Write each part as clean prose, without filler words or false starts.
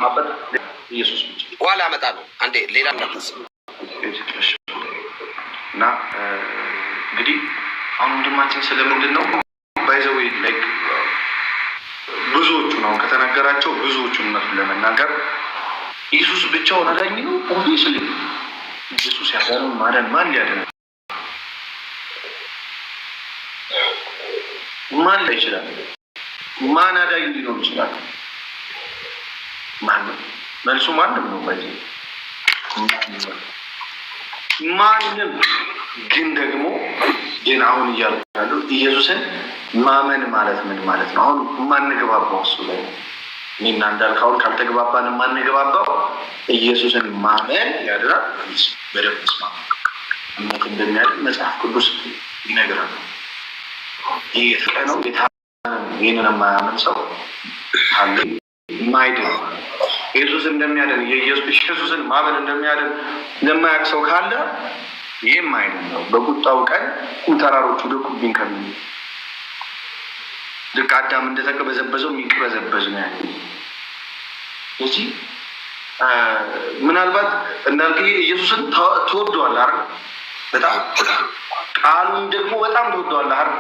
ማበጥ ኢየሱስ ብቻ በኋላ አመጣ ነው። አንዴ ሌላ እንዳትስ እና እንግዲህ አሁን ወንድማችን ስለምንድን ነው ባይዘው ላይክ ብዙዎቹ ነው ከተናገራቸው ብዙዎቹን እውነቱን ለመናገር ኢየሱስ ብቻውን አዳኝ ነው። ኦብቪስሊ ኢየሱስ ያዳነው ማዳን ማን ሊያድነው ማን ላይ ይችላል? ማን አዳኝ ሊኖር ይችላል? ማንም መልሱ ማንም ነው። ባይዘ ማንም ግን ደግሞ ግን አሁን እያልኩ ያለው ኢየሱስን ማመን ማለት ምን ማለት ነው? አሁን ማንገባባው እሱ ላይ እኔና እንዳልከው ካልተገባባን ማንገባባው ኢየሱስን ማመን ያድራል። በደንብ ስማ እምነት እንደሚያድን መጽሐፍ ቅዱስ ይነግራል። ይህ የተቀነው ይህንን የማያምን ሰው አለ ማይድን ኢየሱስ እንደሚያድን ኢየሱስን ማመን እንደሚያድን ለማያውቅ ሰው ካለ ይህም አይደለም ነው። በቁጣው ቀን ተራሮቹ ደቁብኝ ከሚል ልክ አዳም እንደተቀበዘበዘው የሚቀበዘበዝ ነው ያለው። እዚህ ምናልባት እንዳልክ ኢየሱስን ትወደዋለህ አይደል? በጣም ቃሉን ደግሞ በጣም ትወደዋለህ አይደል?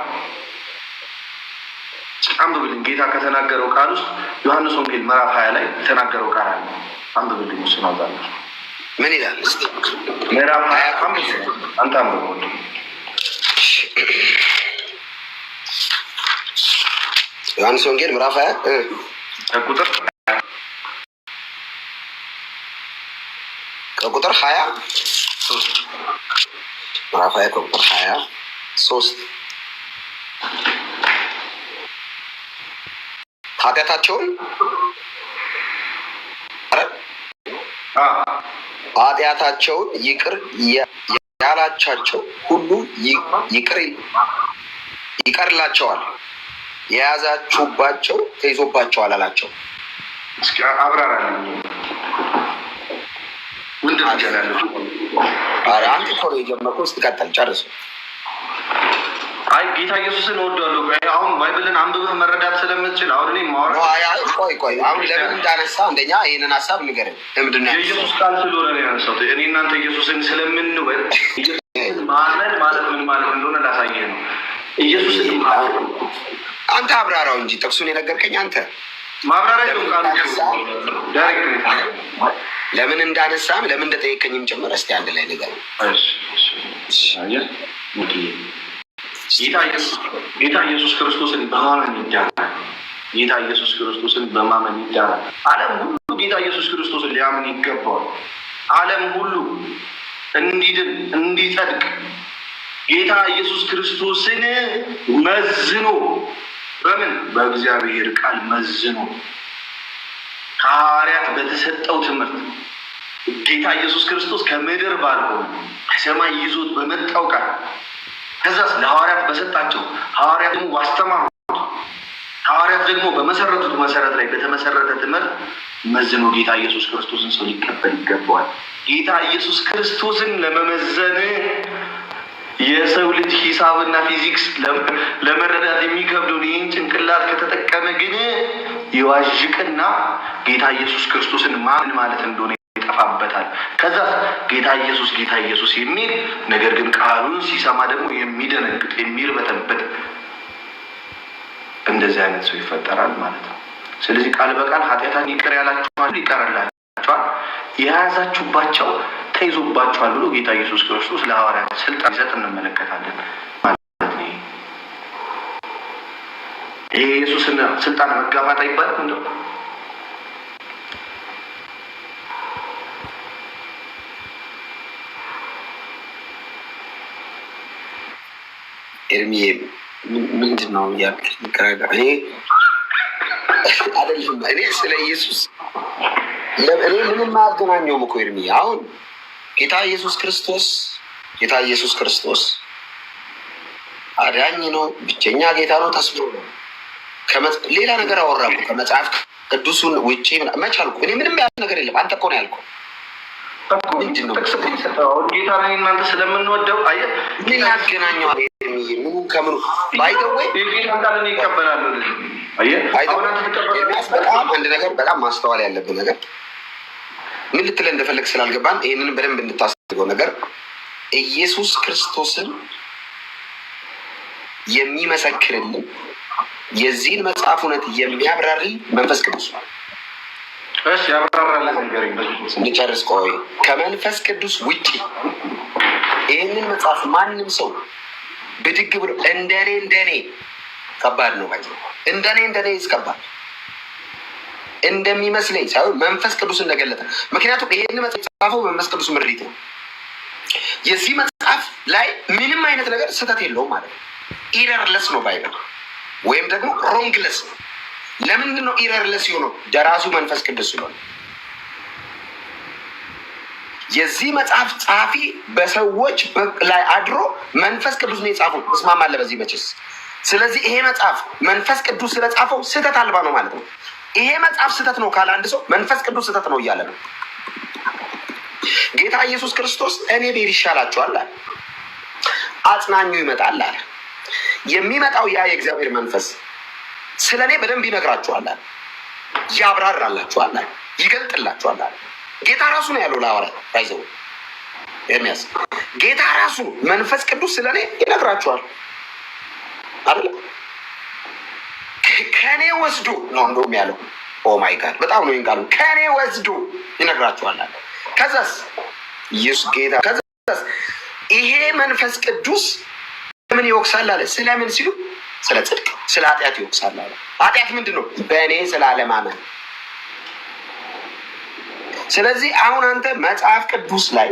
አንብብልኝ። ጌታ ከተናገረው ቃል ውስጥ ዮሐንስ ወንጌል ምዕራፍ 20 ላይ የተናገረው ቃል አለ። አንብብልኝ። እሱ ነው ዛሬ ምን ይላል? እስቲ ምዕራፍ 20 አንተ አንብበው። ዮሐንስ ወንጌል ምዕራፍ 20 ከቁጥር 23 ምዕራፍ 20 ከቁጥር 23 ኃጢአታቸውን ይቅር ያላቻቸው ሁሉ ይቀርላቸዋል፣ የያዛችሁባቸው ተይዞባቸዋል አላቸው። እስኪ አብራራልኝ። ምንድን ነው ያለው? አንተ እኮ ነው የጀመርከው። እስኪ ቀጥል፣ ጨርስ። አይ ጌታ ኢየሱስን እወዳለሁ። አሁን ባይብልን አንብበህ መረዳት ስለምትችል አሁን እኔ ማወራ ቆይ አሁን ለምን እንዳነሳ አንደኛ ይሄንን ሀሳብ ንገረኝ። ለምንድን ነው የኢየሱስ ቃል ስለሆነ ነው ያነሳሁት። እኔ እናንተ ኢየሱስን ስለምንወድ ኢየሱስን ማመን ማለት ምን ማለት እንደሆነ ላሳየህ ነው። ኢየሱስን አንተ አብራራው እንጂ ጥቅሱን የነገርከኝ አንተ ማብራሪያ ነው። ቃሉ ዳይሬክት ለምን እንዳነሳም ለምን እንደጠየቀኝም ጭምር እስቲ አንድ ላይ ንገረኝ። ጌታ ኢየሱስ ክርስቶስን በማመን ይዳናል። ጌታ ኢየሱስ ክርስቶስን በማመን ይዳናል። ዓለም ሁሉ ጌታ ኢየሱስ ክርስቶስን ሊያምን ይገባዋል። ዓለም ሁሉ እንዲድን እንዲጸድቅ ጌታ ኢየሱስ ክርስቶስን መዝኖ በምን በእግዚአብሔር ቃል መዝኖ ከሐዋርያት በተሰጠው ትምህርት ጌታ ኢየሱስ ክርስቶስ ከምድር ባልሆነ ከሰማይ ይዞት በመጣው ቃል ከዛስ ለሐዋርያት በሰጣቸው ሐዋርያት ደግሞ ባስተማሩት ሐዋርያት ደግሞ በመሰረቱት መሰረት ላይ በተመሰረተ ትምህርት መዝኖ ጌታ ኢየሱስ ክርስቶስን ሰው ሊቀበል ይገባዋል። ጌታ ኢየሱስ ክርስቶስን ለመመዘን የሰው ልጅ ሂሳብና ፊዚክስ ለመረዳት የሚከብደውን ይህን ጭንቅላት ከተጠቀመ ግን ይዋዥቅና ጌታ ኢየሱስ ክርስቶስን ማን ማለት እንደሆነ ይጠፋበታል። ከዛ ጌታ ኢየሱስ የሚል ነገር ግን ቃሉን ሲሰማ ደግሞ የሚደነግጥ የሚርበተበት እንደዚህ አይነት ሰው ይፈጠራል ማለት ነው። ስለዚህ ቃል በቃል ኃጢአታን ይቅር ያላችኋል ይቀርላችኋል፣ የያዛችሁባቸው ተይዞባችኋል ብሎ ጌታ ኢየሱስ ክርስቶስ ለሐዋርያት ስልጣን ይሰጥ እንመለከታለን ማለት ነው። ይሄ ኢየሱስን ስልጣን መጋፋት አይባልም እንደው ኤርሚ ምንድን ነው ያልከኝ? እኔ ስለ ኢየሱስ እኔ ምንም አያገናኘውም እኮ ኤርሚ። አሁን ጌታ ኢየሱስ ክርስቶስ አዳኝ ነው፣ ብቸኛ ጌታ ነው፣ ተስቦ ነው። ሌላ ነገር አወራኩ ከመጽሐፍ ቅዱሱን ውጪ መች አልኩ? እኔ ምንም ያለ ነገር የለም። አንተ እኮ ነው ያልኩህ። ምንድን ነው ጌታ ነን እናንተ ስለምንወደው አየህ ምን ያገናኘዋል? ምኑን ከምኑ ባይገወይ የጌታ ቃልን ይቀበላሉ። በጣም አንድ ነገር በጣም ማስተዋል ያለብን ነገር ምን ልትለን እንደፈለግ ስላልገባን ይህንንም በደንብ እንድታስገው ነገር ኢየሱስ ክርስቶስን የሚመሰክርልን የዚህን መጽሐፍ እውነት የሚያብራርልን መንፈስ ቅዱስ ነው። እሺ ያብራራል ነገር እንጨርስ። ቆይ ከመንፈስ ቅዱስ ውጪ ይህንን መጽሐፍ ማንም ሰው ብድግ ብሎ እንደኔ ከባድ ነው ማለት እንደኔ ይስከባል እንደሚመስለኝ ሳይሆን መንፈስ ቅዱስ እንደገለጠ። ምክንያቱም ይሄን መጽሐፍ የጻፈው መንፈስ ቅዱስ ምሪት ነው። የዚህ መጽሐፍ ላይ ምንም አይነት ነገር ስህተት የለውም ማለት ነው። ኢረርለስ ነው ባይብል ወይም ደግሞ ሮንግለስ ነው። ለምንድን ነው ኢረርለስ የሆነው? ደራሱ መንፈስ ቅዱስ ስለሆነ። የዚህ መጽሐፍ ጸሐፊ በሰዎች ላይ አድሮ መንፈስ ቅዱስ ነው የጻፈው። እስማማለሁ በዚህ መቼስ። ስለዚህ ይሄ መጽሐፍ መንፈስ ቅዱስ ስለጻፈው ስህተት አልባ ነው ማለት ነው። ይሄ መጽሐፍ ስህተት ነው ካለ አንድ ሰው መንፈስ ቅዱስ ስህተት ነው እያለ ነው። ጌታ ኢየሱስ ክርስቶስ እኔ ብሄድ ይሻላችኋል አለ። አጽናኙ ይመጣል አለ። የሚመጣው ያ የእግዚአብሔር መንፈስ ስለ እኔ በደንብ ይነግራችኋል አለ። ያብራራላችኋል አለ። ይገልጥላችኋል አለ። ጌታ ራሱ ነው ያለው ለሐዋርያት ባይዘው ኤርምያስ። ጌታ ራሱ መንፈስ ቅዱስ ስለ እኔ ይነግራችኋል አይደል? ከኔ ወስዶ ነው እንደውም ያለው። ኦ ማይ ጋድ በጣም ነው ይንቃሉ። ከኔ ወስዶ ይነግራችኋል አለ። ከዛስ ኢየሱስ ጌታ ከዛስ ይሄ መንፈስ ቅዱስ ምን ይወቅሳል አለ? ስለምን ሲሉ ስለ ጽድቅ፣ ስለ ኃጢአት ይወቅሳል አለ። ኃጢአት ምንድን ነው? በእኔ ስላለማመን። ስለዚህ አሁን አንተ መጽሐፍ ቅዱስ ላይ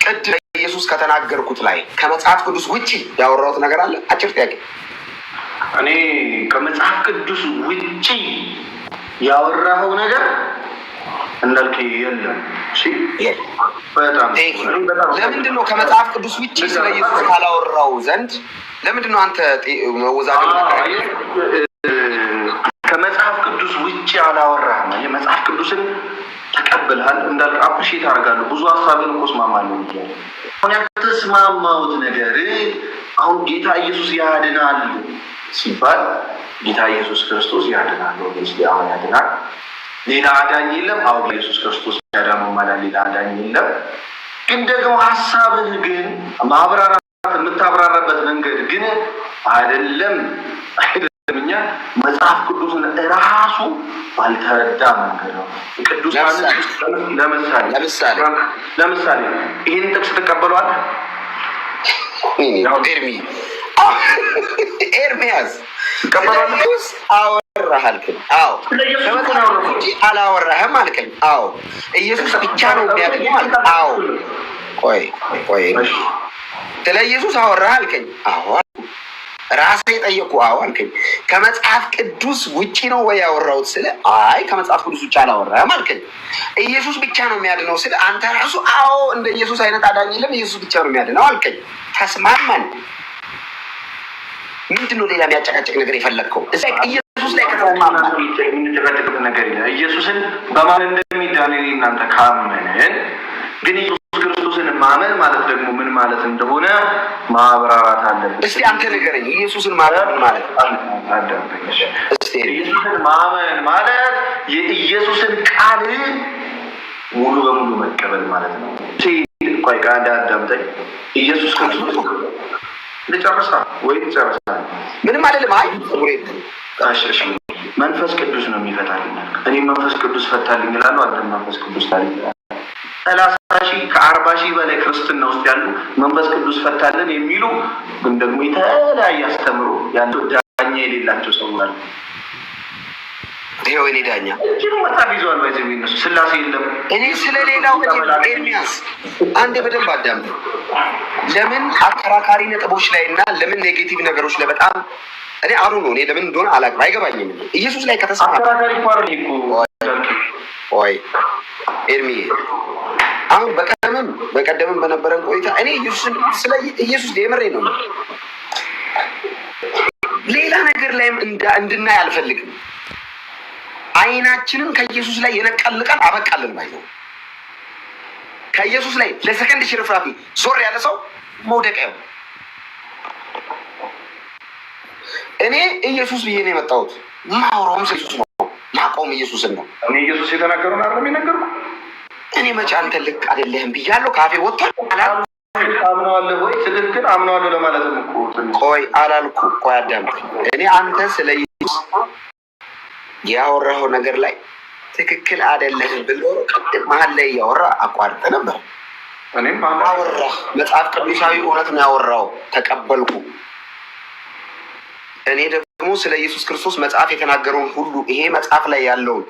ቅድም ኢየሱስ ከተናገርኩት ላይ ከመጽሐፍ ቅዱስ ውጪ ያወራሁት ነገር አለ? አጭር ጥያቄ። እኔ ከመጽሐፍ ቅዱስ ውጪ ያወራኸው ነገር እንዳልክ የለም። ለምንድን ነው ከመጽሐፍ ቅዱስ ውጪ ስለ ኢየሱስ ካላወራው ዘንድ ለምንድን ነው አንተ መወዛገብ? ከመጽሐፍ ቅዱስ ውጪ አላወራህም። የመጽሐፍ ቅዱስን ተቀብልሃል እንዳልክ አፕሪሺየት አደርጋለሁ። ብዙ ሀሳብን እኮ እስማማለሁ። አሁን ያልተስማማሁት ነገር አሁን ጌታ ኢየሱስ ያድናል ሲባል ጌታ ኢየሱስ ክርስቶስ ያድናል ነው። አሁን ያድናል፣ ሌላ አዳኝ የለም። አሁን ኢየሱስ ክርስቶስ ያዳነው ማለት ሌላ አዳኝ የለም። ግን ደግሞ ሀሳብህ ግን ማብራራት የምታብራራበት መንገድ ግን አይደለም። እኛ መጽሐፍ ቅዱስን እራሱ ባልተረዳ መንገድ ነው። ቅዱስ ለምሳሌ ይህን ጥቅስ ትቀበሏል? ኤርሚያስ ኢየሱስ አወራህ አልከኝ። አዎ አላወራህም አልከኝ። አዎ ኢየሱስ ብቻ ነው የሚያድነው አልከኝ። አዎ ቆይ ስለ ኢየሱስ አወራህ አልከኝ። አዎ ራሴ ጠየቁ። አዎ አልከኝ። ከመጽሐፍ ቅዱስ ውጪ ነው ወይ ያወራሁት? ስለ አይ ከመጽሐፍ ቅዱስ ውጪ አላወራህም አልከኝ። ኢየሱስ ብቻ ነው የሚያድነው ስለ አንተ ራሱ አዎ እንደ ኢየሱስ አይነት አዳኝ የለም፣ ኢየሱስ ብቻ ነው የሚያድነው አልከኝ። ተስማማን። ምንድን ነው ሌላ የሚያጨቃጨቅ ነገር የፈለግከው? ኢየሱስ ላይ ከተስማማን የምንጨቃጨቅበት ነገር የለም። ኢየሱስን በማን እንደሚዳን እናንተ ካመንን ግን ኢየሱስ ክርስቶስን ማመን ማለት ደግሞ ምን ማለት እንደሆነ ማብራራት አለብን። እስቲ አንተ ንገረኝ፣ ኢየሱስን ማመን ምን ማለት ነው? ኢየሱስን ማመን ማለት የኢየሱስን ቃል ሙሉ በሙሉ መቀበል ማለት ነው። ቆይ ቃል አዳምጠኝ። ኢየሱስ ክርስቶስ ልጨርሳ ወይ ልጨርሳ? ምንም አይደለም። አይ እሺ መንፈስ ቅዱስ ነው የሚፈታልኝ። እኔ መንፈስ ቅዱስ ፈታልኝ ይላሉ። አንተ መንፈስ ቅዱስ ታልኝ 30,000 ከ40,000 በላይ ክርስትና ውስጥ ያሉ መንፈስ ቅዱስ ፈታልን የሚሉ ግን ደግሞ የተለያየ አስተምሮ ያለው ዳኛ የሌላቸው ሰዎች አሉ። ይሄው እኔ ዳኛ እቺ መጣፍ ይዟል። ባይዘው እነሱ ስላሴ የለም። እኔ ስለሌላው ኤርሚያስ አንዴ በደንብ አዳምጥ። ለምን አከራካሪ ነጥቦች ላይ እና ለምን ኔጌቲቭ ነገሮች ላይ በጣም እኔ አሁን ነው እኔ ለምን እንደሆነ አላውቅም፣ አይገባኝም። ኢየሱስ ላይ ከተሰማ አከራካሪ ፓርቲ እኮ ወይ ኤርሚ አሁን በቀደምም በነበረን ቆይታ እኔ ኢየሱስን ስለ ኢየሱስ የምሬ ነው ሌላ ነገር ላይም እንድናይ አልፈልግም። አይናችንን ከኢየሱስ ላይ የነቀልቃል አበቃልን ባይዘው ከኢየሱስ ላይ ለሰከንድ ሽርፍራፊ ዞር ያለ ሰው መውደቂያ ነው። እኔ ኢየሱስ ብዬ ነው የመጣሁት። ማውራውም ኢየሱስ ነው፣ ማቆም ኢየሱስን ነው። እኔ ኢየሱስ የተናገረውን አይደለም የነገርኩህ። እኔ መቼ አንተ ልክ አይደለህም ብያለሁ? ካፌ ወጥቷል። አምነዋለሁ ወይ ትክክል አምነዋለሁ ለማለት ነው እኮ። ቆይ አላልኩ። ቆይ አዳምጠኝ። እኔ አንተ ስለ ኢየሱስ ያወራኸው ነገር ላይ ትክክል አይደለህም ብሎ ቅድም መሀል ላይ እያወራ አቋርጥ ነበር። እኔም አወራ መጽሐፍ ቅዱሳዊ እውነት ነው ያወራው፣ ተቀበልኩ። እኔ ደግሞ ስለ ኢየሱስ ክርስቶስ መጽሐፍ የተናገረውን ሁሉ ይሄ መጽሐፍ ላይ ያለውን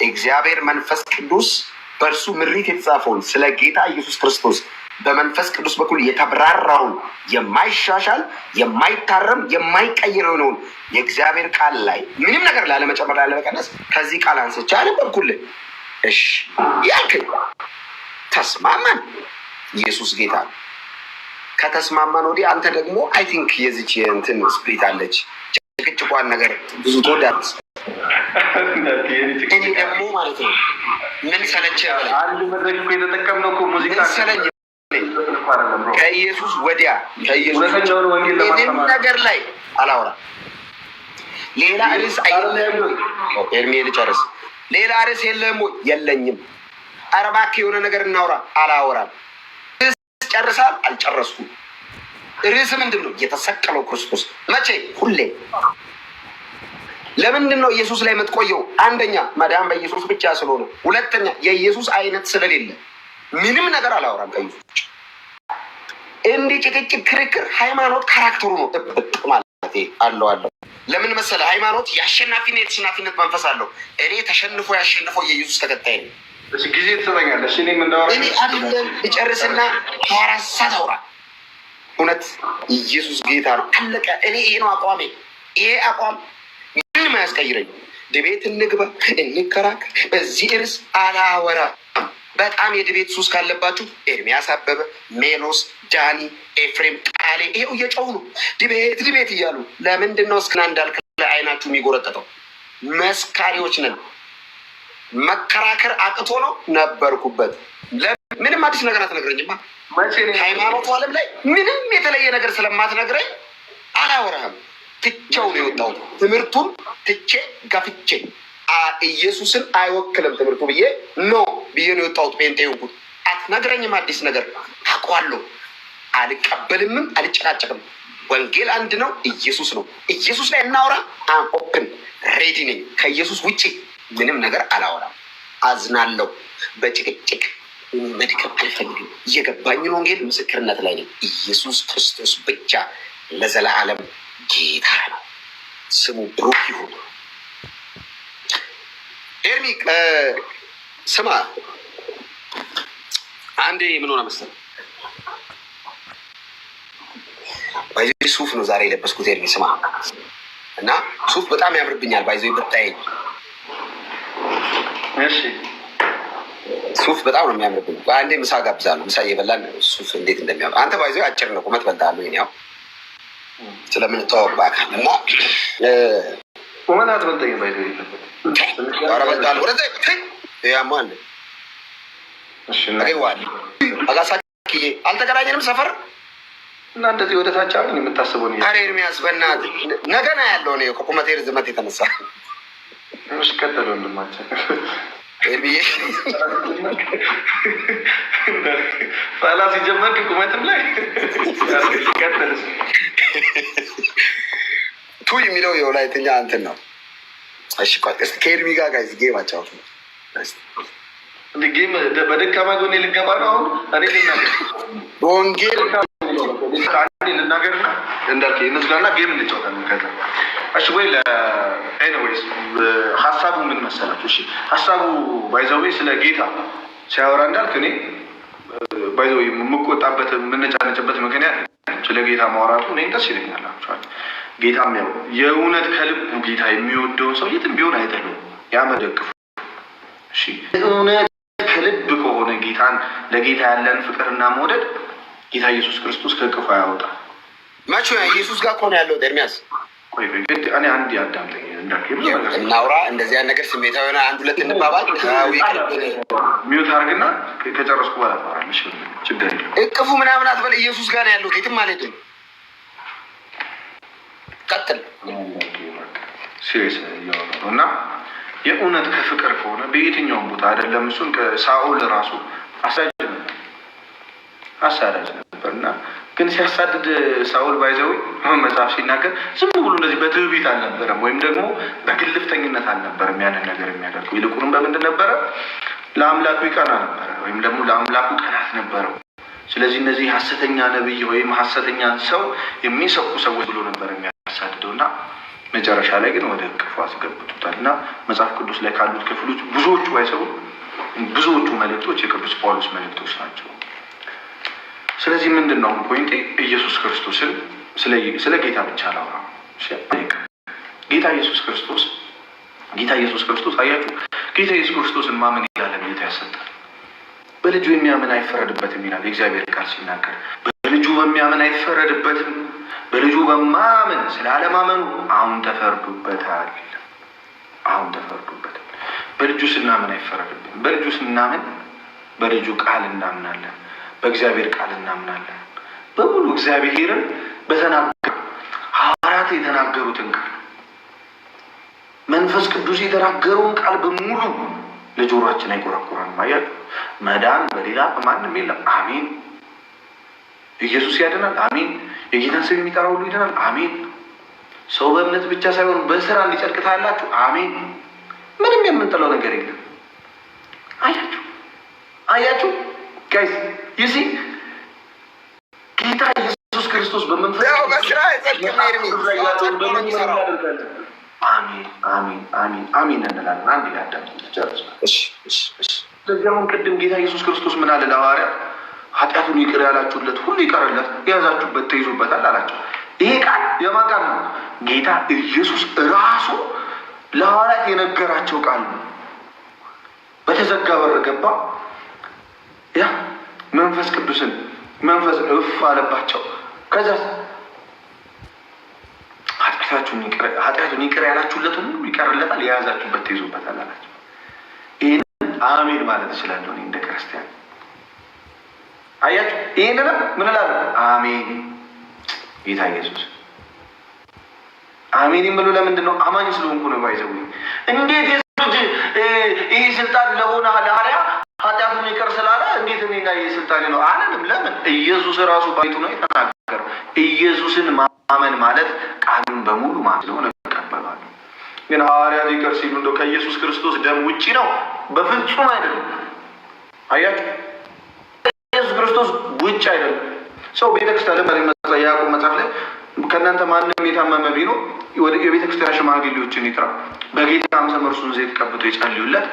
እግዚአብሔር መንፈስ ቅዱስ በእርሱ ምሪት የተጻፈውን ስለ ጌታ ኢየሱስ ክርስቶስ በመንፈስ ቅዱስ በኩል የተብራራውን የማይሻሻል የማይታረም የማይቀይር የሆነውን የእግዚአብሔር ቃል ላይ ምንም ነገር ላለመጨመር ላለመቀነስ ከዚህ ቃል አንስቼ አነበብኩልህ። እሺ ያልከኝ ተስማማን። ኢየሱስ ጌታ ነው። ከተስማማን ወዲህ አንተ ደግሞ አይ ቲንክ የዚች የእንትን ስፕሪት አለች ጭቅጭቋን ነገር ብዙ ትወዳለች። እኔ ደግሞ ማለት ነው ምን ሰለቸህ በለኝ። አንድ መድረክ እኮ የተጠቀምነው እኮ ሙዚቃ ሰለኝ ከኢየሱስ ወዲያ ከኢየሱስ ምንም ነገር ላይ አላወራም። ሌላ ርዕስ ኤርሜ ልጨርስ። ሌላ ርዕስ የለም የለኝም። ኧረ እባክህ የሆነ ነገር እናውራ። አላወራም። ርዕስ ጨርሳል? አልጨረስኩም። ርዕስ ምንድን ነው? የተሰቀለው ክርስቶስ መቼ? ሁሌ። ለምንድን ነው ኢየሱስ ላይ የምትቆየው? አንደኛ መዳን በኢየሱስ ብቻ ስለሆነ፣ ሁለተኛ የኢየሱስ አይነት ስለሌለ ምንም ነገር አላወራም ከኢየሱስ ውጭ። እንዲህ ጭቅጭቅ፣ ክርክር ሃይማኖት ካራክተሩ ነው ጥብቅ ማለት አለው። ለምን መሰለህ? ሃይማኖት የአሸናፊና የተሸናፊነት መንፈስ አለው። እኔ ተሸንፎ ያሸንፈው የኢየሱስ ተከታይ ነው። ጊዜ ትሰጠኛለህ? እኔ አይደለም ልጨርስና 24 ሰዓት አውራ። እውነት ኢየሱስ ጌታ ነው። አለቀ። እኔ ይሄ ነው አቋሜ። ይሄ አቋም ምንም አያስቀይረኝ። ድቤት እንግባ እንከራከር፣ በዚህ ርዕስ አላወራ። በጣም የድቤት ሱስ ካለባችሁ ኤርሚያስ አበበ፣ ሜሎስ፣ ዳኒ፣ ኤፍሬም፣ ቃሌ ይሄው እየጮሁ ነው ድቤት ድቤት እያሉ። ለምንድን ነው እስክና እንዳልክ አይናችሁ የሚጎረጠጠው? መስካሪዎች ነን። መከራከር አቅቶ ነው ነበርኩበት። ምንም አዲስ ነገር አትነግረኝማ። ሃይማኖቱ ዓለም ላይ ምንም የተለየ ነገር ስለማትነግረኝ አላወራህም። ትቼው ነው የወጣሁት። ትምህርቱን ትቼ ገፍቼ ኢየሱስን አይወክልም ትምህርቱ ብዬ ብዬ ነው የወጣሁት። ጴንጤ ሆንኩት። አትነግረኝም አዲስ ነገር። አውቀዋለሁ። አልቀበልምም፣ አልጨቃጨቅም። ወንጌል አንድ ነው፣ ኢየሱስ ነው። ኢየሱስ ላይ እናውራ። ኦፕን ሬዲ ነኝ። ከኢየሱስ ውጭ ምንም ነገር አላወራም። አዝናለሁ። በጭቅጭቅ መድከም አልፈልግም። እየገባኝን ወንጌል ምስክርነት ላይ ነኝ። ኢየሱስ ክርስቶስ ብቻ ለዘላለም ጌታ ነው። ስሙ ብሩክ ይሁን። ኤርሚ ስማ፣ አንዴ ምን ሆነ መሰለህ፣ ባይዞ ሱፍ ነው ዛሬ የለበስኩት። ኤርሚ ስማ፣ እና ሱፍ በጣም ያምርብኛል። ባይዞ ብታየኝ። እሺ፣ ሱፍ በጣም ነው የሚያምርብኝ። አንዴ ምሳ ጋብዛለሁ። ምሳ እየበላን ሱፍ እንዴት እንደሚያምር አንተ ባይዞ አጭር ነው ቁመት በልጣለሁ። ይሄን ያው ስለምንተዋወቅ በአካል እና ቁመት አትበልጠኝም። ባይዞ ኧረ በልጣለሁ። ወደ ያማል ዋል አጋሳኪዬ አልተገናኘንም ሰፈር እና እንደዚህ ወደ ታች አሁን የምታስበው ነው። ኧረ ኤርሚያስ በእናትህ ነገና ያለው ነው ከቁመቴ ርዝመት የተነሳ። እሺ ቀጥል ወንድማችን። ኤርሚዬ ፋላ ሲጀመር ቁመትም ላይ ቀጥል። ቱ የሚለው የወላይተኛ እንትን ነው። እሺ ቆይ እስኪ ከኤርሚ ጋር ጋይዝ ጌም አጫውቱ ነው። ጌም በደካማ ጎኔ ልገባ ነው አሁን እኔ ልናገር በወንጌል ልናገርና እንዳልክ እንዝጋና ጌም እንጫወታለን። ከዛ እሺ ወይ ኤኒዌይስ ሀሳቡ ምን መሰላችሁ? እሺ ሀሳቡ ባይዘዌ ስለ ጌታ ሲያወራ እንዳልክ እኔ ባይዘዌ የምቆጣበት የምንጫነጭበት ምክንያት ስለ ጌታ ማውራቱ እኔ ደስ ይለኛል። ጌታም ያው የእውነት ከልቡ ጌታ የሚወደውን ሰው የትም ቢሆን አይጠሉም፣ ያመደግፉ። እሺ እውነት ከልብ ከሆነ ጌታን ለጌታ ያለን ፍቅርና መውደድ ጌታ ኢየሱስ ክርስቶስ ከቅፉ ያወጣ። መቼ ኢየሱስ ጋር ከሆነ ያለው ኤርሚያስ? ቆይ እኔ አንድ ያዳምጠኝ እናውራ። እንደዚህ አይነት ነገር ስሜታዊ ሆነ አንድ ሁለት እንባባል። ሚዩት አድርግና ከጨረስኩ በኋላ ታወራለሽ። ችግር የለም። እቅፉ ምናምን አትበል። ኢየሱስ ጋር ነው ያለሁት፣ የትም አልሄድም። ቀጥል። ሲሪየስ እያወራ ነው እና የእውነት ከፍቅር ከሆነ በየትኛውም ቦታ አይደለም። እሱን ከሳኦል ራሱ አሳዳጅ ነበር እና ግን ሲያሳድድ ሳኦል ባይዘዊ መጽሐፍ ሲናገር ዝም ብሎ እንደዚህ በትዕቢት አልነበረም፣ ወይም ደግሞ በግልፍተኝነት አልነበረም ያንን ነገር የሚያደርገው። ይልቁንም በምንድን ነበረ? ለአምላኩ ይቀና ነበረ፣ ወይም ደግሞ ለአምላኩ ቀናት ነበረው። ስለዚህ እነዚህ ሐሰተኛ ነብይ ወይም ሐሰተኛ ሰው የሚሰኩ ሰዎች ብሎ ነበር የሚያሳድደው እና መጨረሻ ላይ ግን ወደ እቅፉ አስገብቶታል። እና መጽሐፍ ቅዱስ ላይ ካሉት ክፍሎች ብዙዎቹ ባይሰቡ ብዙዎቹ መልእክቶች የቅዱስ ጳውሎስ መልእክቶች ናቸው። ስለዚህ ምንድን ነው ፖይንቴ? ኢየሱስ ክርስቶስን ስለ ጌታ ብቻ ላውራ። ጌታ ኢየሱስ ክርስቶስ አያችሁ፣ ጌታ ኢየሱስ ክርስቶስን ማመን ይላል ጌታ ያሰጣል። በልጁ የሚያምን አይፈረድበትም ይላል የእግዚአብሔር ቃል ሲናገር። በልጁ በሚያምን አይፈረድበትም። በልጁ በማመን ስለ አለማመኑ አሁን ተፈርዶበታል። በልጁ ስናምን አይፈረድብንም። በልጁ ስናምን በልጁ ቃል እናምናለን፣ በእግዚአብሔር ቃል እናምናለን። በሙሉ እግዚአብሔርን በተናገሩ ሐዋርያት የተናገሩትን ቃል መንፈስ ቅዱስ የተናገረውን ቃል በሙሉ ለጆሮአችን አይቆረቁረንም። አያችሁ፣ መዳን በሌላ ማንም የለም። አሜን። ኢየሱስ ያድናል። አሜን። የጌታን ስም የሚጠራ ሁሉ ይድናል። አሜን። ሰው በእምነት ብቻ ሳይሆን በስራ እንዲጸድቅ ታያላችሁ። አሜን። ምንም የምንጥለው ነገር የለም። አያችሁ ጋይስ ይሲ ጌታ ኢየሱስ ክርስቶስ በመንፈስ በስራ አይጸድቅም። አሜን እንላለን። አንድ ያዳም ተጨርሶ ለዚያውን ቅድም ጌታ ኢየሱስ ክርስቶስ ምን አለ ለሐዋርያት? ኃጢአቱን ይቅር ያላችሁለት ሁሉ ይቀርለት፣ የያዛችሁበት ተይዞበታል አላቸው። ይሄ ቃል የማን ቃል ነው? ጌታ ኢየሱስ ራሱ ለሐዋርያት የነገራቸው ቃል ነው። በተዘጋ በር ገባ፣ ያ መንፈስ ቅዱስን እፍ አለባቸው። ከዛ ኃጢአቱን ይቅር ያላችሁለትን ሁሉ ይቀርለታል፣ የያዛችሁበት ተይዞበታል አላቸው። ይህን አሜን ማለት እችላለሁ እኔ እንደ ክርስቲያን። አያችሁ፣ ይህንንም ምን እላለሁ? አሜን። ጌታ ኢየሱስ አሜን የምለው ለምንድን ነው? አማኝ ስለሆንኩ ነው። ባይዘው እንዴት የሰውት ይህ ስልጣን ለሆነ ሐዋርያ ኃጢአቱን ይቅር ስላለ እንዴት እኔና ይህ ስልጣን ነው አለንም? ለምን? ኢየሱስ ራሱ ባይቱ ነው የተናገረው። ኢየሱስን ማመን ማለት ቃሉን በሙሉ ማለት ነው። እቀበላለሁ። ግን ሐዋርያት ይቅር ሲሉ እንደው ከኢየሱስ ክርስቶስ ደም ውጪ ነው? በፍጹም አይደለም። አያችሁ፣ ኢየሱስ ክርስቶስ ውጭ አይደለም። ሰው ቤተክርስቲያን ለማለት ያዕቆብ መጽሐፍ ላይ ከእናንተ ማንም የታመመ ቢኖር ወደ የቤተክርስቲያን ሽማግሌዎችን ይጥራ፣ በጌታም ስም እርሱን ዘይት ቀብቶ ይጸልዩለት።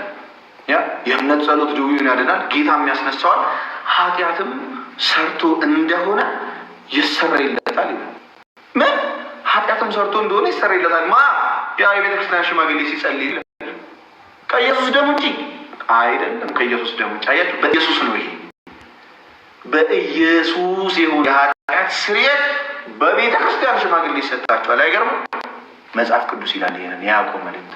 ያ የእምነት ጸሎት ድውዩን ያድናል፣ ጌታም ያስነሳዋል፣ ኃጢአትም ሰርቶ እንደሆነ ይሰረይለታል ይላል። ምን ኃጢአትም ሰርቶ እንደሆነ ይሰረይለታል? ያ የቤተክርስቲያን ሽማግሌ ሲጸልይ ይላል። ከኢየሱስ ደም ውጪ አይደለም። ከኢየሱስ ደም ውጪ አያችሁ፣ በኢየሱስ ነው። ይሄ በኢየሱስ የሆነ የኃጢአት ስርየት በቤተ ክርስቲያን ሽማግሌ ይሰጣቸዋል። አይገርም? መጽሐፍ ቅዱስ ይላል። ይሄንን የያዕቆብ መልእክት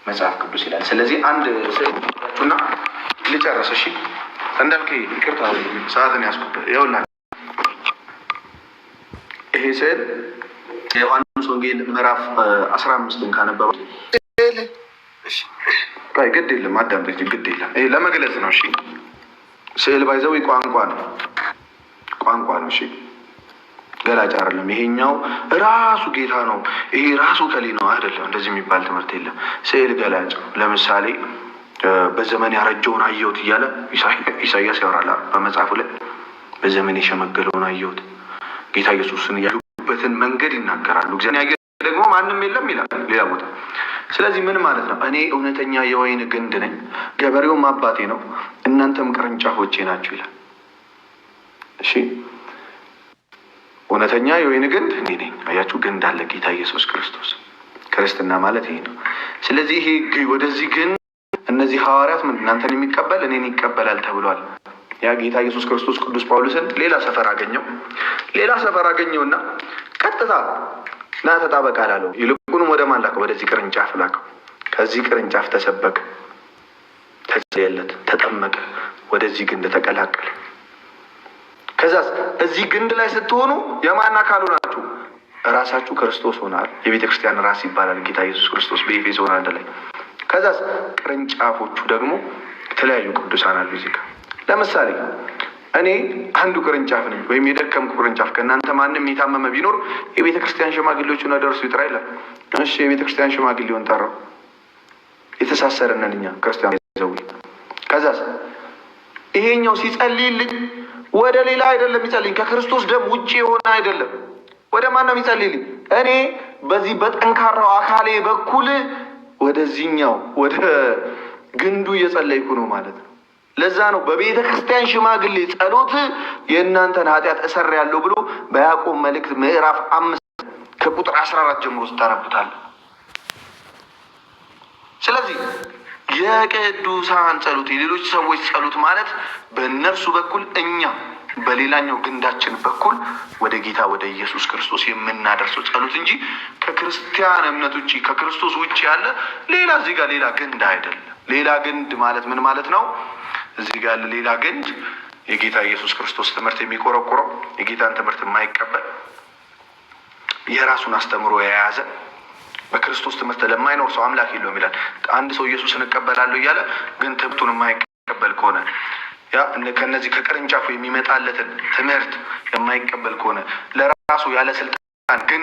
መጽሐፍ ቅዱስ ይላል። ስለዚህ አንድ ስዕልና ልጨርስ። እሺ እንዳልክ ይቅርታ ሰዓትን ያስኩበት። ይኸውና ይሄ ስዕል የዮሐንስ ወንጌል ምዕራፍ 15ን ካነበበው ግድ የለም አዳምጠኝ፣ ግድ የለም ይሄ ለመግለጽ ነው። እሺ ስዕል ባይዘው ቋንቋ ነው። እሺ ገላጭ አይደለም። ይሄኛው ራሱ ጌታ ነው፣ ይሄ ራሱ ከሌ ነው አይደለም። እንደዚህ የሚባል ትምህርት የለም። ስዕል ገላጭ። ለምሳሌ በዘመን ያረጀውን አየሁት እያለ ኢሳያስ ያወራል በመጽሐፉ ላይ። በዘመን የሸመገለውን አየሁት። ጌታ ኢየሱስን ያሉበትን መንገድ ይናገራሉ። እግዚአብሔር ደግሞ ማንም የለም ይላል ሌላ ቦታ። ስለዚህ ምን ማለት ነው? እኔ እውነተኛ የወይን ግንድ ነኝ፣ ገበሬውም አባቴ ነው፣ እናንተም ቅርንጫፎቼ ናችሁ ይላል። እሺ እውነተኛ የወይን ግንድ እኔ ነኝ። አያችሁ፣ ግንድ አለ ጌታ ኢየሱስ ክርስቶስ። ክርስትና ማለት ይሄ ነው። ስለዚህ ይሄ ወደዚህ ግን እነዚህ ሐዋርያት ምን እናንተን የሚቀበል እኔን ይቀበላል ተብሏል። ያ ጌታ ኢየሱስ ክርስቶስ ቅዱስ ጳውሎስን ሌላ ሰፈር አገኘውና ቀጥታ ና ተጣበቅ አላለው። ይልቁን ወደ ማን ላከው? ወደዚህ ቅርንጫፍ ላከው። ከዚህ ቅርንጫፍ ተሰበከ፣ ተጸለየለት፣ ተጠመቀ፣ ወደዚህ ግንድ ተቀላቀለ። ከዛስ እዚህ ግንድ ላይ ስትሆኑ የማን አካሉ ናችሁ? ራሳችሁ ክርስቶስ ሆናል። የቤተ ክርስቲያን ራስ ይባላል ጌታ ኢየሱስ ክርስቶስ በኤፌሶን 1 ላይ። ከዛስ ቅርንጫፎቹ ደግሞ የተለያዩ ቅዱሳን አሉ። እዚህ ጋር ለምሳሌ እኔ አንዱ ቅርንጫፍ ነኝ፣ ወይም የደከምኩ ቅርንጫፍ። ከእናንተ ማንም የታመመ ቢኖር የቤተ ክርስቲያን ሽማግሌዎቹን ደርሱ ይጥራ ይላል። እሺ የቤተ ክርስቲያን ሽማግሌውን ጠራው። የተሳሰረነን እኛ ክርስቲያን ዘው። ከዛስ ይሄኛው ሲጸልይልኝ ወደ ሌላ አይደለም ይጸልይኝ፣ ከክርስቶስ ደም ውጪ የሆነ አይደለም። ወደ ማን ነው የሚጸልይልኝ? እኔ በዚህ በጠንካራው አካሌ በኩል ወደዚህኛው ወደ ግንዱ እየጸለይኩ ነው ማለት ነው። ለዛ ነው በቤተ ክርስቲያን ሽማግሌ ጸሎት የእናንተን ኃጢአት እሰራለሁ ብሎ በያዕቆብ መልእክት ምዕራፍ 5 ከቁጥር 14 ጀምሮ ስታነቡታል። ስለዚህ የቅዱሳን ጸሎት፣ የሌሎች ሰዎች ጸሎት ማለት በእነርሱ በኩል እኛ በሌላኛው ግንዳችን በኩል ወደ ጌታ ወደ ኢየሱስ ክርስቶስ የምናደርሰው ጸሎት እንጂ ከክርስቲያን እምነት ውጭ ከክርስቶስ ውጭ ያለ ሌላ እዚህ ጋር ሌላ ግንድ አይደለም። ሌላ ግንድ ማለት ምን ማለት ነው? እዚህ ጋር ያለ ሌላ ግንድ የጌታ ኢየሱስ ክርስቶስ ትምህርት የሚቆረቆረው፣ የጌታን ትምህርት የማይቀበል፣ የራሱን አስተምሮ የያዘ፣ በክርስቶስ ትምህርት ለማይኖር ሰው አምላክ የለውም ይላል። አንድ ሰው ኢየሱስን እቀበላለሁ እያለ ግን ትምህርቱን የማይቀበል ከሆነ ያ ከነዚህ ከቅርንጫፉ የሚመጣለትን ትምህርት የማይቀበል ከሆነ ለራሱ ያለ ስልጣን ግን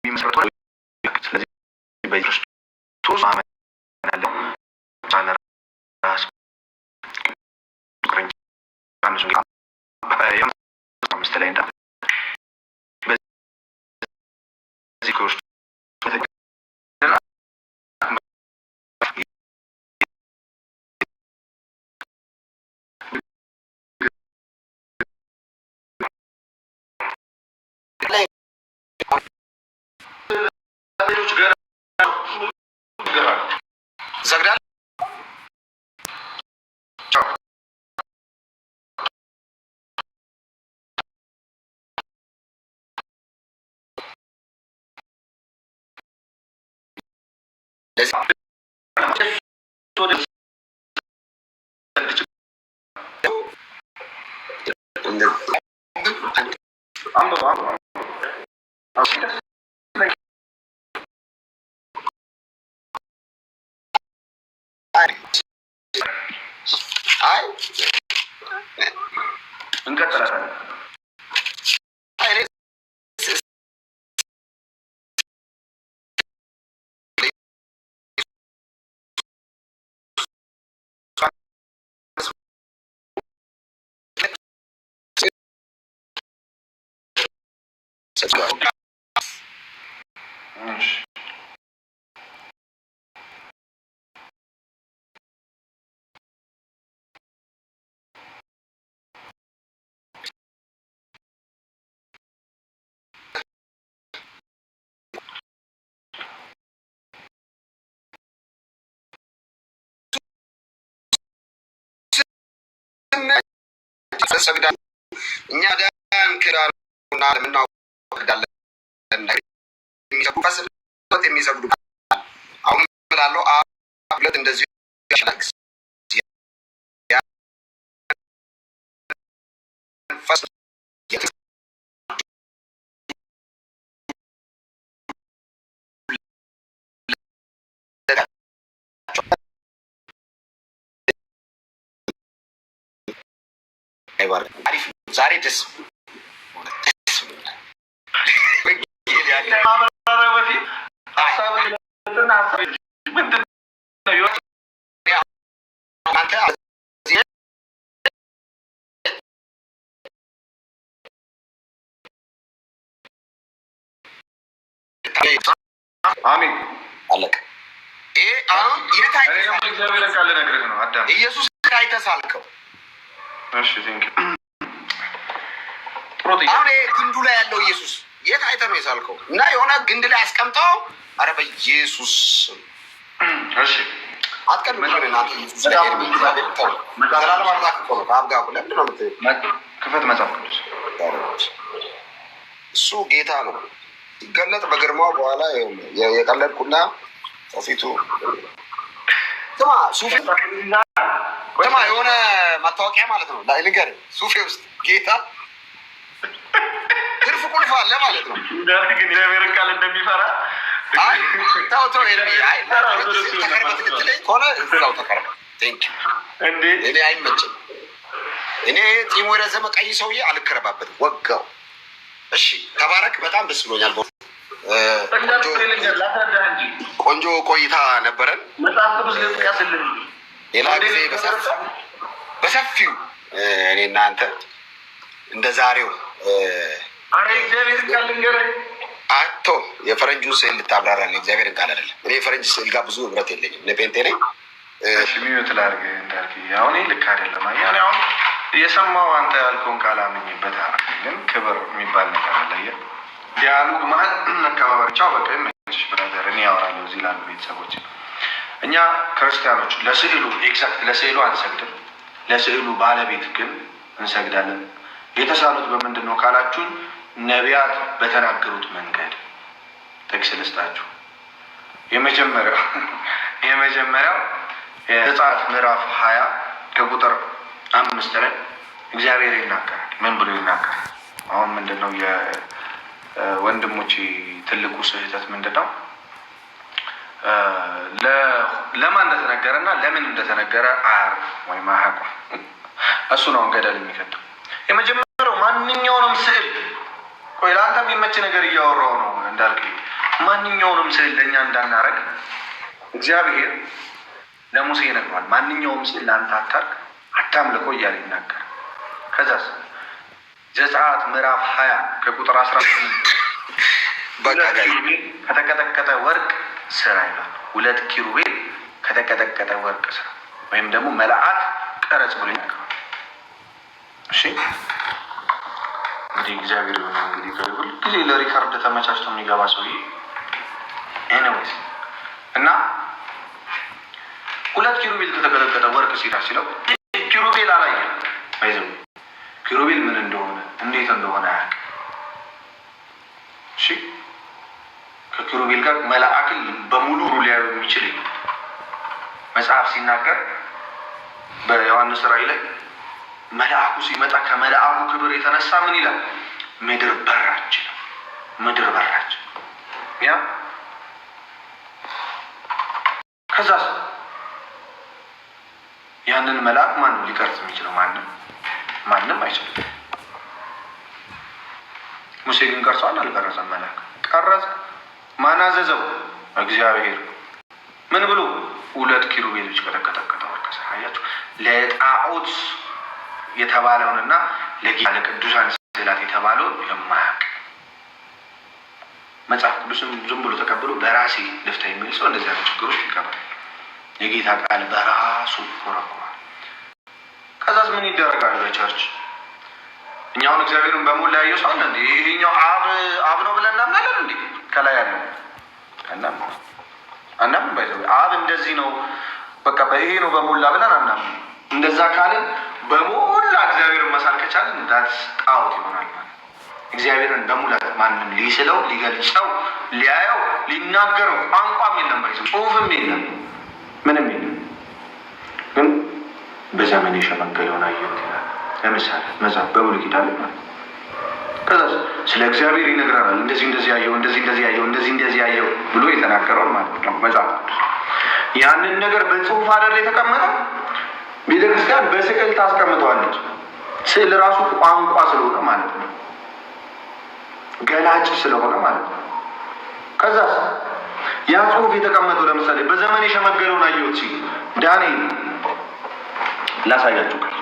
የሚመስረቱ ስለዚህ በክርስቶስ ማመን ያለው ራስ ቅርንጫፍ አምስት ላይ እንዳለ በዚህ ክርስቶስ ዘግዳል አይ እንቀጥላለን። ሰግዳ እኛ ዳን ክራሩና ለምናወግዳለን የሚሰግዱ አሁን ብላለሁ አብለት እንደዚህ ያሽላክስ ፈስ አሪፍ ዛሬ ደስ አሜን አለቀ። ይሄ አሁን ኢየሱስ አይተሳልከው። እሺ አሁን ግንዱ ላይ ያለው ኢየሱስ የት አይተህ ነው የሳልከው? እና የሆነ ግንድ ላይ አስቀምጠው። አረ በኢየሱስ እሺ አትቀልም። ክፈት መጽሐፍ ቅዱስ። እሱ ጌታ ነው። ሲገለጥ በግርማው በኋላ የቀለድኩና ፊቱ ስማ ሱፌ ስማ የሆነ መታወቂያ ማለት ነው ንገር ሱፌ ውስጥ ጌታ ትርፍ ቁልፍ አለ ማለት ነው። እግዚአብሔርን ቃል እንደሚፈራ ተው ተቀርበት ልትለኝ ከሆነ እዛው ተቀርበት እኔ አይመችም። እኔ ጺሙ የረዘመ ቀይ ሰውዬ አልከረባበትም ወጋው። እሺ ተባረክ። በጣም ደስ ብሎኛል። ቆንጆ ቆይታ ነበረን። ሌላ ጊዜ በሰፊው እኔ እናንተ እንደ ዛሬው አቶ የፈረንጁን ስዕል ልታብራራል። እግዚአብሔርን ቃል አይደለም። እኔ የፈረንጅ ስዕል ጋር ብዙ ህብረት የለኝም። እኔ ፔንቴ ነኝ። ሚዩት ላድርግ እንዳልክ አሁን ልክ አይደለም። ያኔ አሁን የሰማው አንተ ያልከውን ቃል አምኜበት ግን ክብር የሚባል ነገር አለ። ዲያሎግ መሀል መከባበርቻው በቃ መች ብራዘር እኔ ያወራለሁ እዚህ ላሉ ቤተሰቦች እኛ ክርስቲያኖች ለስዕሉ ኤግዛክት ለስዕሉ አንሰግድም። ለስዕሉ ባለቤት ግን እንሰግዳለን። የተሳሉት በምንድን ነው ካላችሁን ነቢያት በተናገሩት መንገድ ጥቅስ ልስጣችሁ። የመጀመሪያው የዘጸአት ምዕራፍ 20 ከቁጥር 5 ላይ እግዚአብሔር ይናገራል። ምን ብሎ ይናገራል? አሁን ምንድን ነው የወንድሞቼ ትልቁ ስህተት ምንድን ነው? ለማን እንደተነገረ እና ለምን እንደተነገረ ወይም አያውቁም። እሱ ነው ገደል የሚከተው። የመጀመሪያው ማንኛውንም ስዕል ቆይ ለአንተ የሚመች ነገር እያወራው ነው እንዳልክ ማንኛውንም ስዕል ለእኛ እንዳናረግ እግዚአብሔር ለሙሴ ይነግሯል። ማንኛውም ስዕል ለአንተ አታምልኮ እያለ ይናገር። ከዛስ ዘጸአት ምዕራፍ 20 ከቁጥር 18 ከተቀጠቀጠ ወርቅ ስራ ይላል። 2 ኪሩቤል ከተቀጠቀጠ ወርቅ ስራ ወይም ደግሞ መልአክ ቀረጽ ብሎ ይናገራል። እሺ እንግዲህ እግዚአብሔር ሆነ እንግዲህ ሁል ጊዜ ለሪካርድ ተመቻችቶ የሚገባ ሰውዬ ኤኒዌይስ እና 2 ኪሩቤል ከተቀጠቀጠ ወርቅ ሲራ ሲለው ኪሩቤል አላየም። አይዘው ኪሩቤል ምን እንደሆነ እንዴት እንደሆነ አያውቅም። እሺ ከኪሩቤል ጋር መልአክን በሙሉ ሊያዩ የሚችል መጽሐፍ ሲናገር በዮሐንስ ራእይ ላይ መልአኩ ሲመጣ ከመልአኩ ክብር የተነሳ ምን ይላል? ምድር በራች ነው። ምድር በራች ያ ከዛስ ያንን መልአክ ማን ሊቀርጽ የሚችለው? ማንም አይችልም። ሙሴ ግን ቀርጿል አልቀረጸም? መልአክ ቀረጸ። ማን አዘዘው? እግዚአብሔር። ምን ብሎ? 2 ኪሩቤሎች ከተቀጠቀጠ ወርቅ ስራ። አያችሁ ለጣዖት የተባለውንና ለጌታ ለቅዱሳን ስዕላት የተባለውን የማያውቅ መጽሐፍ ቅዱስም ዝም ብሎ ተቀብሎ በራሴ ልፍታ የሚል ሰው እንደዚህ አይነት ችግር ውስጥ ይገባል። የጌታ ቃል በራሱ ኮረኮራል። ከዛስ ምን ይደረጋል? በቸርች እኛውን እግዚአብሔርን በሙሉ ላይ ያየው ሰው አለ እንዴ? ይሄኛው አብ ነው ብለን እናምናለን እንዴ? ከላይ ያለው አናምን ባይዘው አብ እንደዚህ ነው በቃ ይሄ ነው በሙላ ብለን አናምን። እንደዛ ካልን በሞላ እግዚአብሔርን መሳል ከቻልን ዳትስ ጣዖት ይሆናል ማለት። እግዚአብሔርን በሙላት ማንም ሊስለው ሊገልጸው ሊያየው ሊናገረው ቋንቋም የለም፣ ጽሁፍም የለም፣ ምንም የለም። ግን በዘመን የሸመገለውን አየሁት ይላል። ለምሳሌ መጽሐፍ በብሉይ ኪዳን ማለት ከዛ ስለ እግዚአብሔር ይነግረናል። እንደዚህ ያየው እንደዚህ ያየው ብሎ የተናገረው ማለት ነው መጽሐፍ። ያንን ነገር በጽሁፍ አይደል የተቀመጠው? ቤተክርስቲያን በስዕል ታስቀምጠዋለች። ስዕል ራሱ ቋንቋ ስለሆነ ማለት ነው፣ ገላጭ ስለሆነ ማለት ነው። ከዛ ያ ጽሁፍ የተቀመጠው ለምሳሌ በዘመን የሸመገለውን አየሁት ሲል ዳንኤል ላሳያችሁ ቃል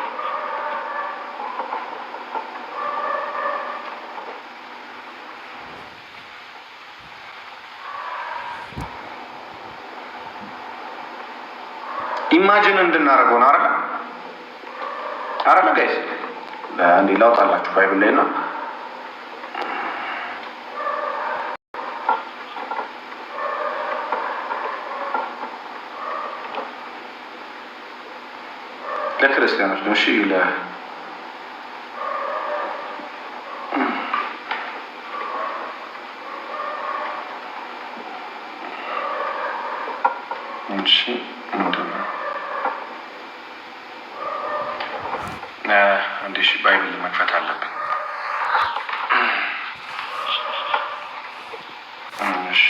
ኢማጂን እንድናደርገው ነው አይደል ጋይስ? እንዴ ላውጣላችሁ ባይብል ላይ ነው። ለክርስቲያኖች ነው። እሺ እሺ ምንድን ነው? አንዴ እሺ ባይብል መክፈት አለብን። እሺ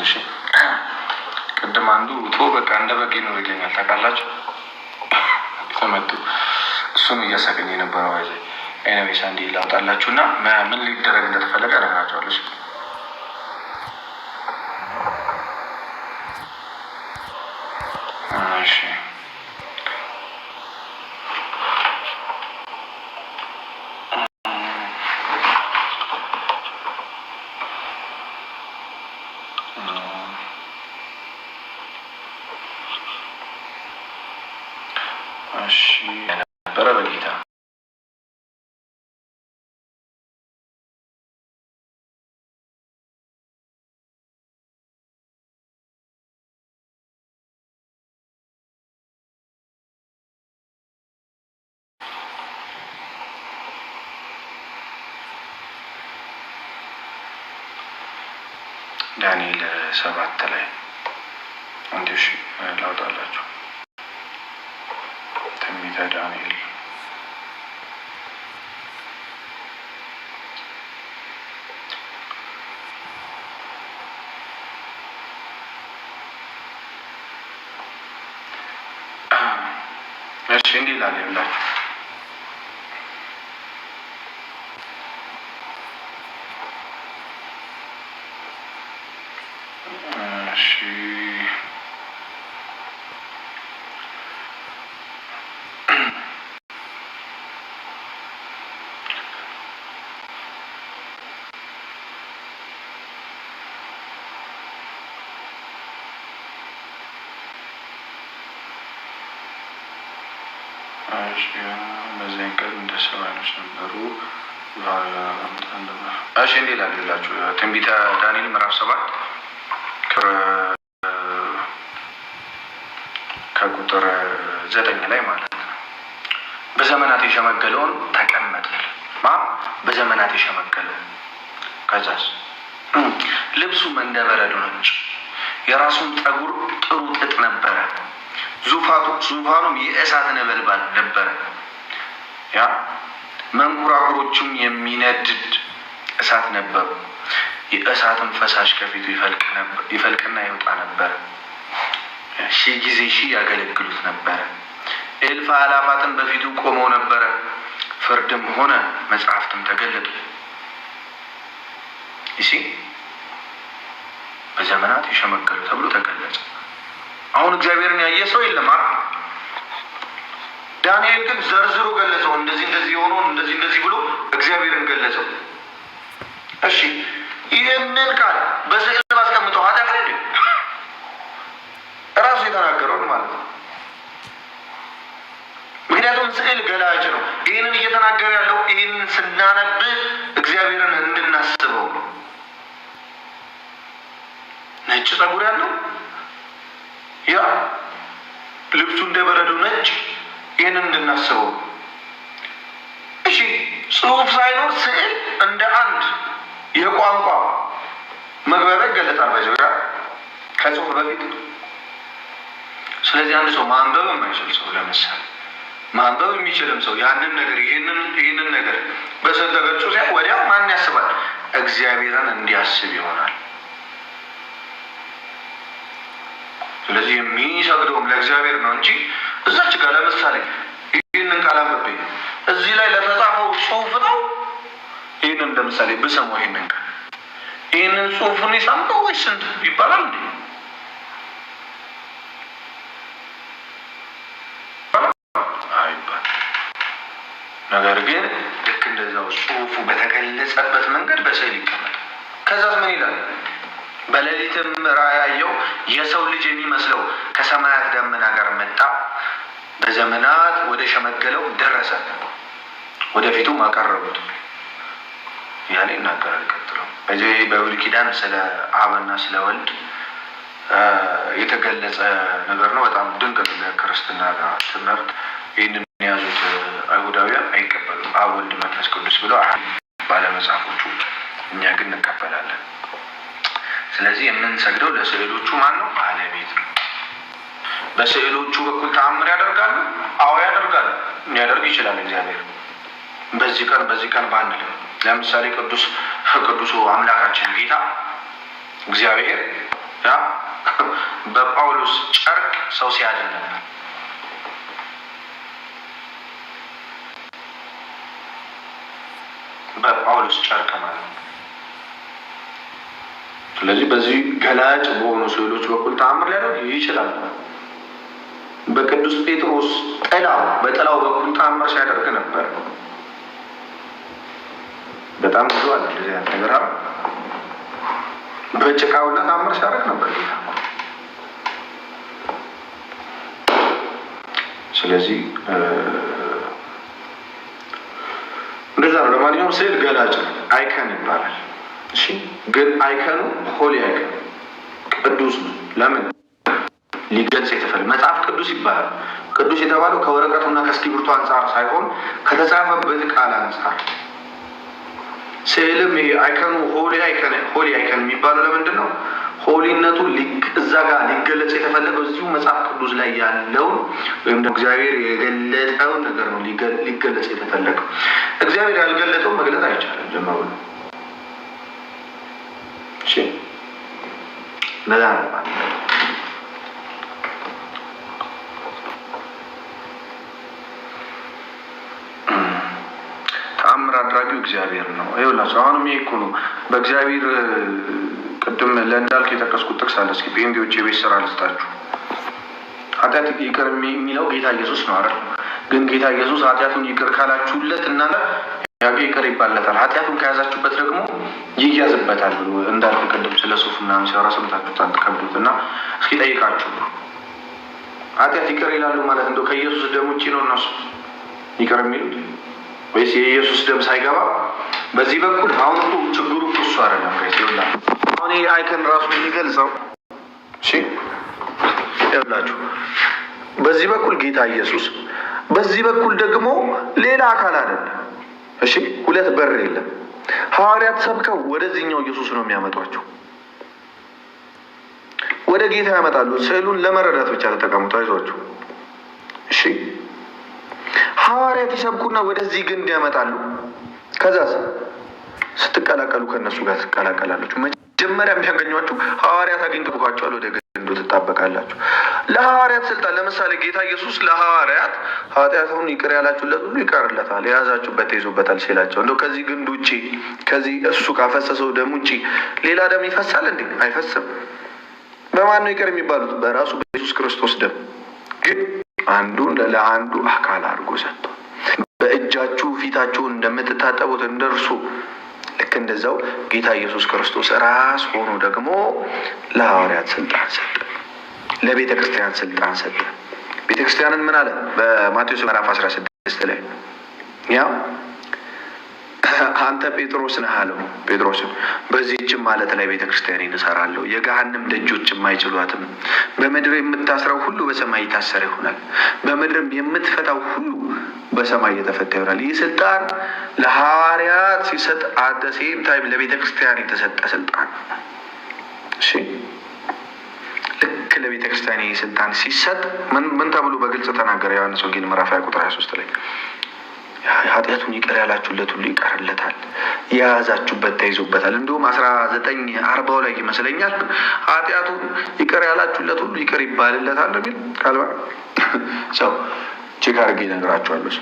እሺ ቅድም አንዱ በቃ እንደ በግ ነው ይለኛል ታውቃላችሁ። ተመጡ እሱን እያሳቀኝ የነበረው አይዘ ኤኒዌይስ አንዴ ላውጣላችሁ እና ምን ሊደረግ እንደተፈለገ እነግራችኋለሁ። እሺ እሺ ነበረ በጌታ ዳንኤል 7 ላይ እንዲህ ላውጣላችሁ። ትንቢተ ዳንኤል እሺ እንዲህ ይላል ይላችሁ በዚያን ቀን እንደ ሰው ዓይኖች ነበሩ። እሺ እንዲህ ይላል ይላችሁ ትንቢተ ዳንኤል ምዕራፍ 7 ከቁጥር 9 ላይ ማለት ነው። በዘመናት የሸመገለውን ተቀመጠ። በዘመናት የሸመገለው ከዛስ ልብሱም እንደ በረዶ ነጭ፣ የራሱም ጠጉር ጥሩ ጥጥ ነበረ። ዙፋኑም የእሳት ነበልባል ነበረ። ያ መንኮራኩሮቹም የሚነድድ እሳት ነበሩ። የእሳትም ፈሳሽ ከፊቱ ይፈልቅና ይወጣ ነበረ። 1000 ጊዜ 1000 ያገለግሉት ነበረ። እልፍ አእላፋትም በፊቱ ቆመው ነበረ። ፍርድም ሆነ መጽሐፍትም ተገለጡ። ይሲ በዘመናት የሸመገሉ ተብሎ ተገለጸ። አሁን እግዚአብሔርን ያየ ሰው የለም። ዳንኤል ግን ዘርዝሮ ገለጸው። እንደዚህ እንደዚህ የሆነ እንደዚህ እንደዚህ ብሎ እግዚአብሔርን ገለጸው። እሺ ይህንን ቃል በስዕል ባስቀምጠው ኃጢአት ነው እራሱ የተናገረውን ማለት ነው። ምክንያቱም ስዕል ገላጭ ነው። ይህንን እየተናገረ ያለው ይህንን ስናነብ እግዚአብሔርን እንድናስበው ነው። ነጭ ጸጉር ያለው ያ ልብሱ እንደ በረዶ ነጭ፣ ይህንን እንድናስበው። እሺ ጽሑፍ ሳይኖር ስዕል እንደ አንድ የቋንቋ መግባቢያ ይገለጣል። በዚያ ከጽሑፍ በፊት። ስለዚህ አንድ ሰው ማንበብ የማይችል ሰው ለምሳሌ ማንበብ የሚችልም ሰው ያንን ነገር ይህንን ነገር በስዕል ተገልጾ ሲያይ ወዲያው ማን ያስባል? እግዚአብሔርን እንዲያስብ ይሆናል። ስለዚህ የሚሰግደውም ለእግዚአብሔር ነው እንጂ እዛች ጋር ለምሳሌ ይህንን ቃል አንብቤ እዚህ ላይ ለተጻፈው ጽሑፍ ነው ይህንን ለምሳሌ ብሰማው ይህንን ጽሑፍን የሳምነው ወይስ ስንት ይባላል እንዴ? አይባል። ነገር ግን ልክ እንደዛው ጽሑፉ በተገለጸበት መንገድ በስዕል ይቀመጣል። ከዛስ ምን ይላል? በሌሊትም ራእይ ያየው የሰው ልጅ የሚመስለው ከሰማያት ደመና ጋር መጣ። በዘመናት ወደ ሸመገለው ደረሰ፣ ወደፊቱም አቀረቡት ያለ ይናገራል። ቀጥሎ በዚህ በብሉይ ኪዳን ስለ አብና ስለ ወልድ የተገለጸ ነገር ነው። በጣም ድንቅ ነው። ክርስትና ትምህርት ይህንን የያዙት አይሁዳውያን አይቀበሉም። አብ ወልድ መንፈስ ቅዱስ ብለው ባለመጽሐፎቹ፣ እኛ ግን እንቀበላለን። ስለዚህ የምንሰግደው ለስዕሎቹ ማን ነው? ባለቤት ነው። በስዕሎቹ በኩል ተአምር ያደርጋሉ? አዎ ያደርጋሉ። ሊያደርግ ይችላል እግዚአብሔር። በዚህ ቀን ባንልም፣ ለምሳሌ ቅዱሱ አምላካችን ጌታ እግዚአብሔር በጳውሎስ ጨርቅ ሰው ሲያድን ነበር። በጳውሎስ ጨርቅ ማለት ነው። ስለዚህ በዚህ ገላጭ በሆኑ ስዕሎች በኩል ተአምር ሊያደርግ ይችላል። በቅዱስ ጴጥሮስ በጥላው በኩል ተአምር ሲያደርግ ነበር። በጣም ብዙ አለ እንደዚህ አይነት ነገር አለ። በጭቃውና ተአምር ሲያደርግ ነበር ጌታ። ስለዚህ እንደዛ ነው። ለማንኛውም ስዕል ገላጭ አይከን ይባላል። እሺ፣ ግን አይከኑ ሆሊ አይከን ቅዱስ ነው። ለምን? ሊገልጽ የተፈለገ መጽሐፍ ቅዱስ ይባላል። ቅዱስ የተባለው ከወረቀቱና ከእስክሪብቶ አንጻር ሳይሆን ከተጻፈበት ቃል አንጻር። ስዕልም ይሄ አይከኑ ሆሊ አይከን የሚባለው ለምንድን ነው? ሆሊነቱ እዛ ጋር ሊገለጽ የተፈለገው እዚሁ መጽሐፍ ቅዱስ ላይ ያለውን ወይም ደግሞ እግዚአብሔር የገለጠውን ነገር ነው ሊገለጽ የተፈለገው። እግዚአብሔር ያልገለጠው መግለጥ አይቻልም። ጀመሩ ነዛ ነው። ተአምር አድራጊው እግዚአብሔር ነው። ይኸውላችሁ አሁንም ይሄ እኮ ነው በእግዚአብሔር ቅድም ለእንዳልክ የጠቀስኩት ጥቅስ አለ። እስኪ ጴንጤዎች የቤት ስራ ልስጣችሁ። ኃጢአት ይቅር የሚለው ጌታ ኢየሱስ ነው አይደል? ግን ጌታ ኢየሱስ ኃጢአቱን ይቅር ካላችሁለት እናንተ ይቅር ይባለታል፣ ኃጢአቱን ከያዛችሁበት ደግሞ ይያዝበታል ብሎ እንዳልክ ቅድም ስለ ሱፍ ምናምን ሲያወራ ሰምታችሁት ከብዱት እና እስኪ ጠይቃችሁ ኃጢአት ይቅር ይላሉ ማለት እንደው ከኢየሱስ ደም ውጭ ነው እነሱ ይቅር የሚሉት ወይስ የኢየሱስ ደም ሳይገባ በዚህ በኩል? አሁን እኮ ችግሩ እሱ አይደለም ይላ አሁን ይህ አይከን ራሱ የሚገልጸው እሺ፣ ይኸውላችሁ በዚህ በኩል ጌታ ኢየሱስ፣ በዚህ በኩል ደግሞ ሌላ አካል አይደለም። እሺ፣ ሁለት በር የለም። ሐዋርያት ሰብከው ወደዚህኛው ኢየሱስ ነው የሚያመጧቸው፣ ወደ ጌታ ያመጣሉ። ስዕሉን ለመረዳት ብቻ ተጠቀሙት፣ አይዟችሁ። እሺ፣ ሐዋርያት ይሰብኩና ወደዚህ ግንድ ያመጣሉ። ከዛስ ስትቀላቀሉ ከእነሱ ጋር ትቀላቀላላችሁ። መጀመሪያ የሚያገኟችሁ ሐዋርያት አግኝተውባችኋል፣ ወደ ግንዱ ትጣበቃላችሁ። ለሐዋርያት ስልጣን፣ ለምሳሌ ጌታ ኢየሱስ ለሐዋርያት ኃጢአቱን ይቅር ያላችሁለት ሁሉ ይቀርለታል፣ የያዛችሁበት ተይዞበታል ሲላቸው፣ እንደው ከዚህ ግንድ ውጭ ከዚህ እሱ ካፈሰሰው ደም ውጭ ሌላ ደም ይፈሳል እንዴ? አይፈስም። በማን ነው ይቅር የሚባሉት? በራሱ በኢየሱስ ክርስቶስ ደም። ግን አንዱ ለአንዱ አካል አድርጎ ሰጥቶ በእጃችሁ ፊታችሁን እንደምትታጠቡት እንደርሱ ልክ እንደዛው ጌታ ኢየሱስ ክርስቶስ ራስ ሆኖ ደግሞ ለሐዋርያት ስልጣን ሰጠ፣ ለቤተ ክርስቲያን ስልጣን ሰጠ። ቤተ ክርስቲያንን ምን አለ? በማቴዎስ ምዕራፍ 16 ላይ ያው አንተ ጴጥሮስ ነህ አለው። ጴጥሮስም በዚህችም ማለት ላይ ቤተ ክርስቲያንን እሰራለሁ፣ የገሃነም ደጆችም አይችሏትም። በምድር የምታስረው ሁሉ በሰማይ የታሰረ ይሆናል፣ በምድርም የምትፈታው ሁሉ በሰማይ የተፈታ ይሆናል። ይህ ስልጣን ለሐዋርያት ሲሰጥ አት ዘ ሴም ታይም ለቤተ ክርስቲያን የተሰጠ ስልጣን። እሺ፣ ልክ ለቤተ ክርስቲያን ይህ ስልጣን ሲሰጥ ምን ተብሎ በግልጽ ተናገረ? ዮሐንስ ወንጌል ምዕራፍ 20 ቁጥር 23 ላይ ኃጢአቱን ይቅር ያላችሁለት ሁሉ ይቀርለታል፣ የያዛችሁበት ተይዞበታል። እንዲሁም 1940 ላይ ይመስለኛል ኃጢአቱን ይቅር ያላችሁለት ሁሉ ይቅር ይባልለታል የሚል ካልባ ሰው ቼክ አድርጌ እነግራችኋለሁ።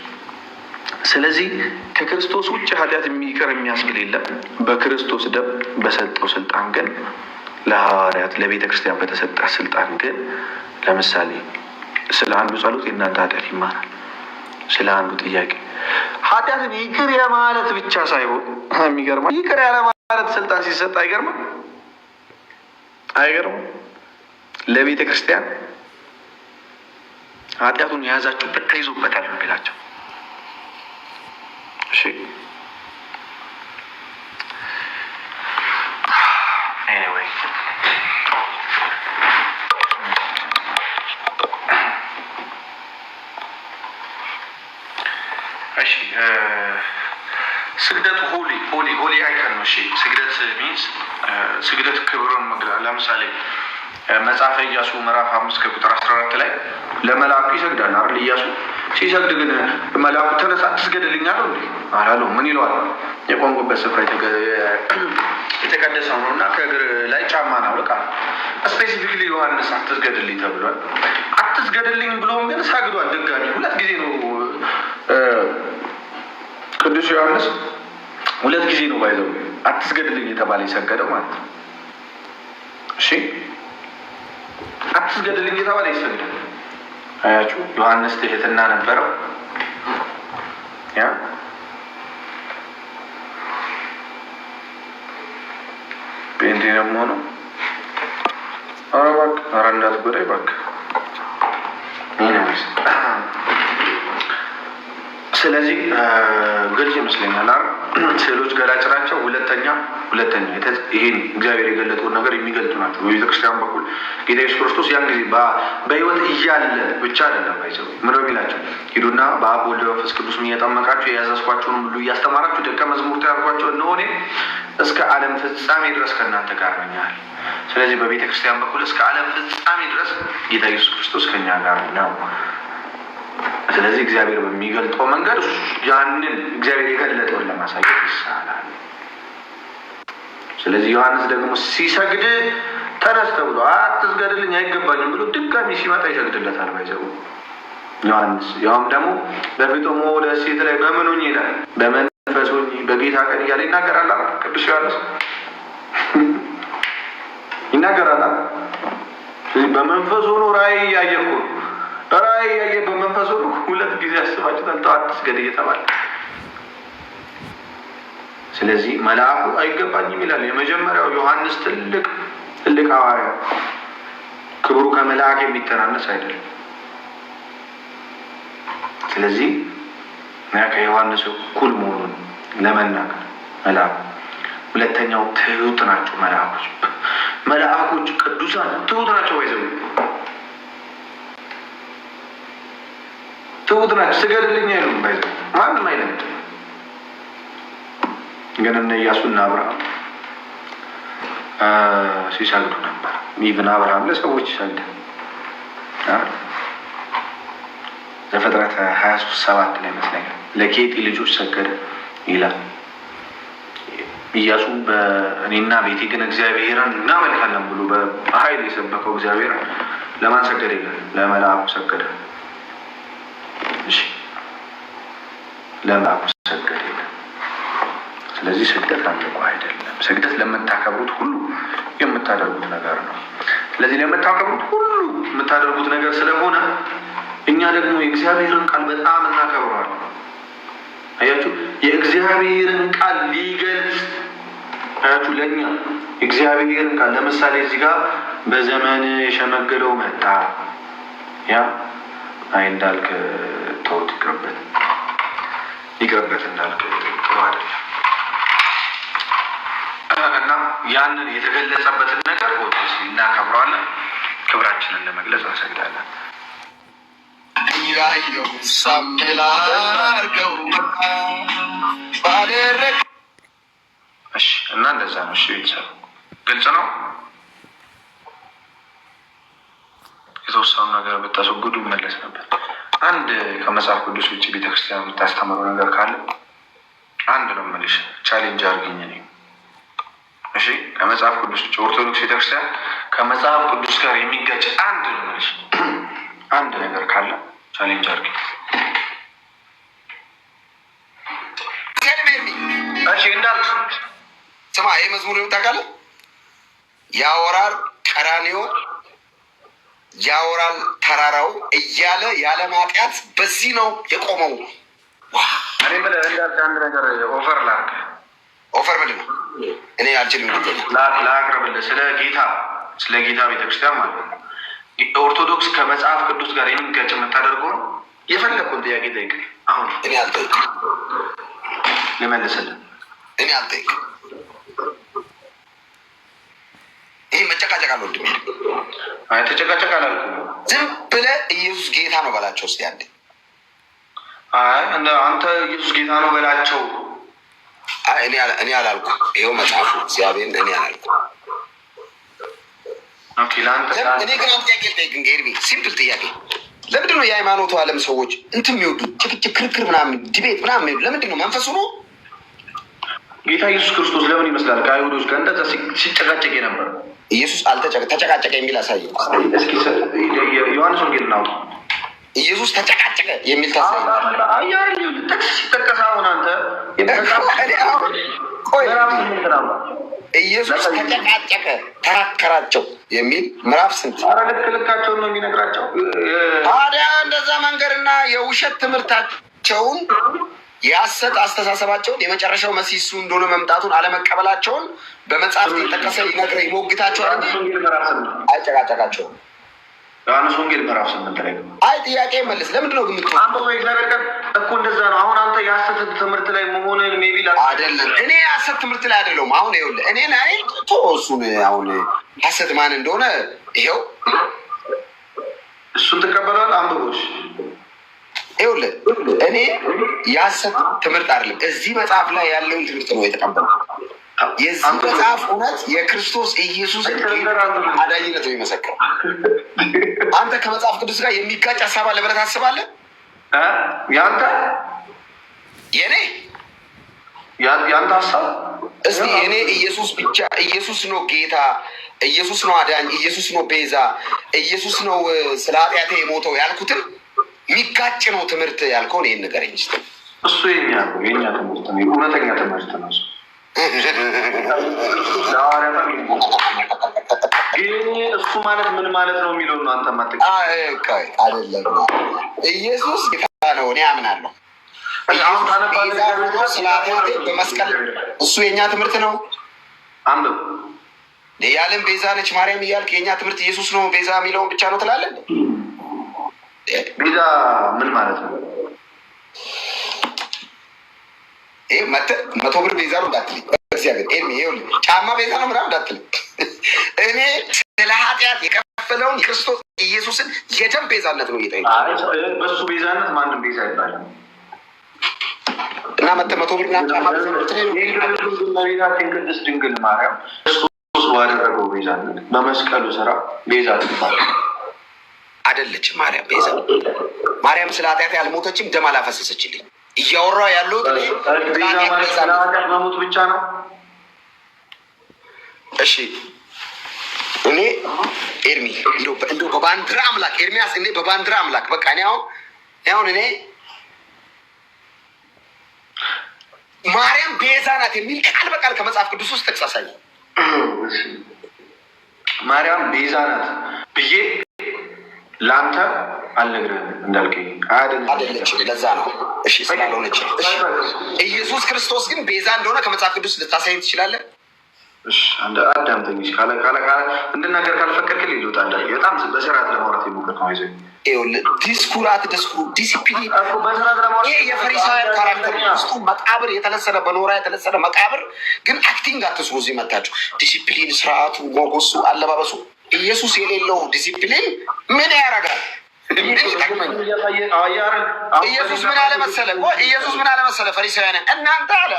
ስለዚህ ከክርስቶስ ውጭ ኃጢአት ይቅር የሚያስብል የለም። በክርስቶስ ደም በሰጠው ስልጣን ግን ለሐዋርያት ለቤተ ክርስቲያን በተሰጠ ስልጣን ግን ለምሳሌ ስለ አንዱ ጸሎት የእናንተ ኃጢአት ይማራል። ስለ አንዱ ጥያቄ ኃጢአትን ይቅር የማለት ብቻ ሳይሆን የሚገርማ ይቅር ያለ ማለት ስልጣን ሲሰጥ አይገርምም? አይገርምም? ለቤተ ክርስቲያን ኃጢአቱን የያዛችሁበት ተይዞበታል ነው የሚላቸው። እሺ ኤኒዌይ እሺ ስግደቱ ሆሊ አይከን ነው። እሺ ስግደት ሚንስ ስግደት ክብርን መግለጽ። ለምሳሌ መጽሐፈ ኢያሱ ምዕራፍ 5 ከቁጥር 14 ላይ ለመልአኩ ይሰግዳል አይደል? ኢያሱ ሲሰግድ ግን መልአኩ ተነሳ ትስገድልኝ አለው እንዴ? አላለው። ምን ይለዋል? የቆምኩበት ስፍራ የተቀደሰው ነው እና ከእግር ላይ ጫማ ነው ልቃ ስፔሲፊክሊ ዮሐንስ አትስገድልኝ ተብሏል። አትስገድልኝ ብሎም ግን ሰግዷል። ድጋሚ 2 ጊዜ ነው ቅዱስ ዮሐንስ 2 ጊዜ ነው ባይዘው አትስገድልኝ የተባለ የሰገደው ማለት ነው። እሺ አትስገድልኝ የተባለ ይሰግዳል። አያችሁ ዮሐንስ ትህትና ነበረው። ያ ጴንጤ ነው የምሆነው። ኧረ እባክህ ኧረ እንዳትጎዳኝ እባክህ። ስለዚህ ግልጽ ይመስለኛል አይደል? ስዕሎች ገላጭ ናቸው። ሁለተኛ ይሄን እግዚአብሔር የገለጠውን ነገር የሚገልጡ ናቸው። በቤተክርስቲያን በኩል ጌታ ኢየሱስ ክርስቶስ ያን ጊዜ በሕይወት እያለ ብቻ አይደለም ባይዘው ምንድነው የሚላቸው? ሂዱና በአብ ወልድ መንፈስ ቅዱስ እያጠመቃችሁ የያዛዝኳችሁን ሁሉ እያስተማራችሁ ደቀ መዛሙርት ያድርጓቸው፣ እነሆ እኔ እስከ ዓለም ፍጻሜ ድረስ ከእናንተ ጋር ነኝ አለ። ስለዚህ በቤተክርስቲያን በኩል እስከ ዓለም ፍጻሜ ድረስ ጌታ ኢየሱስ ክርስቶስ ከኛ ጋር ነው። ስለዚህ እግዚአብሔር በሚገልጠው መንገድ ያንን እግዚአብሔር የገለጠውን ለማሳየት ይሳላል። ስለዚህ ዮሐንስ ደግሞ ሲሰግድ ተነስ ተብሎ አትስገድልኝ አይገባኝም ብሎ ድጋሚ ሲመጣ ይሰግድለታል። ባይዘው ዮሐንስ ያውም ደግሞ በፊቱም ወደ ሴት ላይ በምን ሆኜ ይላል? በመንፈስ ሆኜ በጌታ ቀን እያለ ይናገራል። ቅዱስ ዮሐንስ ይናገራል። ስለዚህ በመንፈስ ሆኖ ራእይ ያየ እኮ ራእይ ያየ በመንፈስ ሆኖ 2 ጊዜ አስባችሁታል? ተው አትስገድ እየተባለ ስለዚህ መልአኩ አይገባኝም ይላል። የመጀመሪያው ዮሐንስ ትልቅ ሐዋርያ ክብሩ ከመልአክ የሚተናነስ አይደለም። ስለዚህ ከዮሐንስ እኩል መሆኑን ለመናገር መልአኩ። ሁለተኛው ትሁት ናቸው መልአኮች ቅዱሳን ትሁት ናቸው። ይዘው ትሁት ናቸው። ስገድልኝ አይሉም። ባይዘው ማንም አይነት ግን እነ ኢያሱና አብርሃም ሲሰግዱ ነበር። ኢቭን አብርሃም ለሰዎች ይሰግዳል። ዘፍጥረት 23:7 ላይ ይመስለኛል ለኬጢ ልጆች ሰገደ ይላል። ኢያሱ በእኔና ቤቴ ግን እግዚአብሔርን እናመልካለን ብሎ በኃይል የሰበከው እግዚአብሔር ለማን ሰገደ ይላል? ለመልአኩ ሰገደ። እሺ ለመልአኩ ሰገደ ይላል። ስለዚህ ስግደት አምልኮ አይደለም። ስግደት ለምታከብሩት ሁሉ የምታደርጉት ነገር ነው። ስለዚህ ለምታከብሩት ሁሉ የምታደርጉት ነገር ስለሆነ እኛ ደግሞ የእግዚአብሔርን ቃል በጣም እናከብረዋለን። አያችሁ የእግዚአብሔርን ቃል ሊገልጽ አያችሁ ለእኛ እግዚአብሔርን ቃል ለምሳሌ እዚህ ጋር በዘመን የሸመገለው መጣ ያ እንዳልክ ተውት ይቅርበት እንዳልክ ጥሩ አይደለም እና ያንን የተገለጸበትን ነገር ወጥስ እናከብረዋለን። ክብራችንን ለመግለጽ እንሰግዳለን። እሺ እና እንደዛ ነው። እሺ ቤተሰብ ግልጽ ነው። የተወሰኑ ነገር ብታስወግዱ መለስ ነበር። አንድ ከመጽሐፍ ቅዱስ ውጭ ቤተክርስቲያን የምታስተምረው ነገር ካለ አንድ ነው የምልሽ፣ ቻሌንጅ አድርገኝ እኔ። እሺ ከመጽሐፍ ቅዱስ ውጭ ኦርቶዶክስ ቤተክርስቲያን ከመጽሐፍ ቅዱስ ጋር የሚጋጭ አንድ ነው የምልሽ፣ አንድ ነገር ካለ ቻሌንጅ አድርገኝ። እሺ እንዳልኩ ስማ፣ ይህ መዝሙር ታውቃለህ? ያወራል ቀራንዮ ያወራል ተራራው እያለ ያለ ማጥያት በዚህ ነው የቆመው። እኔ የምልህ እንዳልክ አንድ ነገር ኦፈር ላድርግ። ኦፈር ምንድን ነው? እኔ አልችልም። ላቅርብልህ ስለ ጌታ ቤተክርስቲያን ማለት ነው። ኦርቶዶክስ ከመጽሐፍ ቅዱስ ጋር የሚጋጭ የምታደርገው ነው? የፈለግኩን ጥያቄ ጠይቅ። አሁን እኔ አልጠይቅም። ልመልስልን። እኔ አልጠይቅም። ይህ መጨቃጨቅ አልወድም። አይ ተጨቃጨቅ አላልኩም። ዝም ብለህ ኢየሱስ ጌታ ነው በላቸው እስኪ አንዴ። አይ አንተ ኢየሱስ ጌታ ነው በላቸው። አይ እኔ አላልኩም። ይኸው መጽሐፉ እግዚአብሔርን እኔ አላልኩም። እኔ ግን አንድ ጥያቄ ልጠይቅ። ኤርሚ ሲምፕል ጥያቄ፣ ለምንድን ነው የሃይማኖቱ ዓለም ሰዎች እንትን የሚወዱ ጭቅጭቅ፣ ክርክር ምናምን ዲቤት ምናምን የሚወዱ ለምንድን ነው? መንፈሱ ነው። ጌታ ኢየሱስ ክርስቶስ ለምን ይመስላል ከአይሁዶች ጋር እንደዛ ሲጨቃጨቅ ነበር? ኢየሱስ ተጨቃጨቀ የሚል አሳየ። እስኪ ዮሐንስ ወንጌል ነው ኢየሱስ ተጨቃጨቀ የሚል ታሳይ። ጥቅስ ሲጠቀስ አሁን አንተ ኢየሱስ ተጨቃጨቀ ተከራከራቸው የሚል ምዕራፍ ስንት? ልካቸውን ነው የሚነግራቸው። ታዲያ እንደዛ መንገድና የውሸት ትምህርታቸውን የሐሰት አስተሳሰባቸውን የመጨረሻው መሲህ እሱ እንደሆነ መምጣቱን አለመቀበላቸውን በመጽሐፍ የጠቀሰ ይነግረ ይሞግታቸዋል እንጂ አይጨቃጨቃቸውም። ዮሐንስ ወንጌል ምዕራፍ 8 ላይ አይ ጥያቄ መልስ። ለምንድን ነው ግምት እኮ እንደዛ ነው። አሁን አንተ የሐሰት ትምህርት ላይ መሆንን ሜቢ አይደለም። እኔ የሐሰት ትምህርት ላይ አይደለሁም። አሁን ይኸውልህ እኔ እሱን አሁን ሐሰት ማን እንደሆነ ይኸው እሱን ትቀበለዋለህ። አንብቦች ይኸውልህ እኔ የሐሰት ትምህርት አይደለም እዚህ መጽሐፍ ላይ ያለውን ትምህርት ነው የተቀበለው። የዚህ መጽሐፍ እውነት የክርስቶስ ኢየሱስ አዳኝነት ነው የሚመሰክረው። አንተ ከመጽሐፍ ቅዱስ ጋር የሚጋጭ ሀሳብ አለ ብለህ ታስባለህ? ያንተ ያንተ ሀሳብ እስኪ እኔ ኢየሱስ ብቻ ኢየሱስ ነው ጌታ፣ ኢየሱስ ነው አዳኝ፣ ኢየሱስ ነው ቤዛ፣ ኢየሱስ ነው ስለ ኃጢአቴ የሞተው ያልኩትን የሚጋጭ ነው ትምህርት ያልከውን ይህን ንገረኝ እስኪ። እሱ የኛ ትምህርት ነው፣ እውነተኛ ትምህርት ነው። እሱ ማለት ምን ማለት ነው የሚለው ነው። አንተ ማጥቅ አይደለም። ኢየሱስ ጌታ ነው እኔ አምናለሁ። በመስቀል እሱ የእኛ ትምህርት ነው። አንብብ። የዓለም ቤዛ ነች ማርያም እያልክ የእኛ ትምህርት ኢየሱስ ነው ቤዛ የሚለውን ብቻ ነው ትላለህ። ቤዛ ምን ማለት ነው? ይሄ 100 ብር ቤዛ ነው እንዳትልኝ። እግዚአብሔር ይኸውልህ ጫማ ቤዛ ነው ምናምን እንዳትልኝ። እኔ ስለ ኃጢአት የከፈለውን ክርስቶስ ኢየሱስን የደም ቤዛነት ነው እየጠየቀ በሱ ቤዛነት ማንም ቤዛ ይባላል እና 100 ብር ጫማ ቤዛችን ቅድስት ድንግል ማርያም ክርስቶስ ባደረገው ቤዛነት በመስቀሉ ስራ ቤዛ ትባላለች። አይደለችም ማርያም ቤዛ። ማርያም ስለ ኃጢአት ያልሞተችም ደም አላፈሰሰችልኝ። እያወራሁ ያለሁት መሞት ብቻ ነው። እሺ እኔ ኤርሚ እንደው በባንዲራ አምላክ ኤርሚያስ እኔ በባንዲራ አምላክ በቃ እኔ አሁን እኔ ማርያም ቤዛ ናት የሚል ቃል በቃል ከመጽሐፍ ቅዱስ ውስጥ ጥቅስ አሳየኝ። ማርያም ቤዛ ናት ብዬ ለአንተ አልነግርህም እንዳልከኝ አይደለችም። ለዛ ነው እሺ ስላልሆነች። ኢየሱስ ክርስቶስ ግን ቤዛ እንደሆነ ከመጽሐፍ ቅዱስ ልታሳየኝ ትችላለህ? አዳምጠኝ። እንድናገር ካልፈቀድክልኝ ልውጣ። በጣም በስርዓት ለማውራት የሞከርኩ ነው። ይኸውልህ ዲሲፕሊን ይሄ የፈሪሳውያን ካራክተር ውስጡ መቃብር የተለሰነ በኖራ የተለሰነ መቃብር ግን አክቲንግ አትስሩ። እዚህ መታችሁ ዲሲፕሊን፣ ስርዓቱ፣ ሞገሱ፣ አለባበሱ ኢየሱስ የሌለው ዲሲፕሊን ምን ያደርጋል? ምን ይጠቅመኛል? ኢየሱስ ምን አለ መሰለ ፈሪሳውያን እናንተ አለ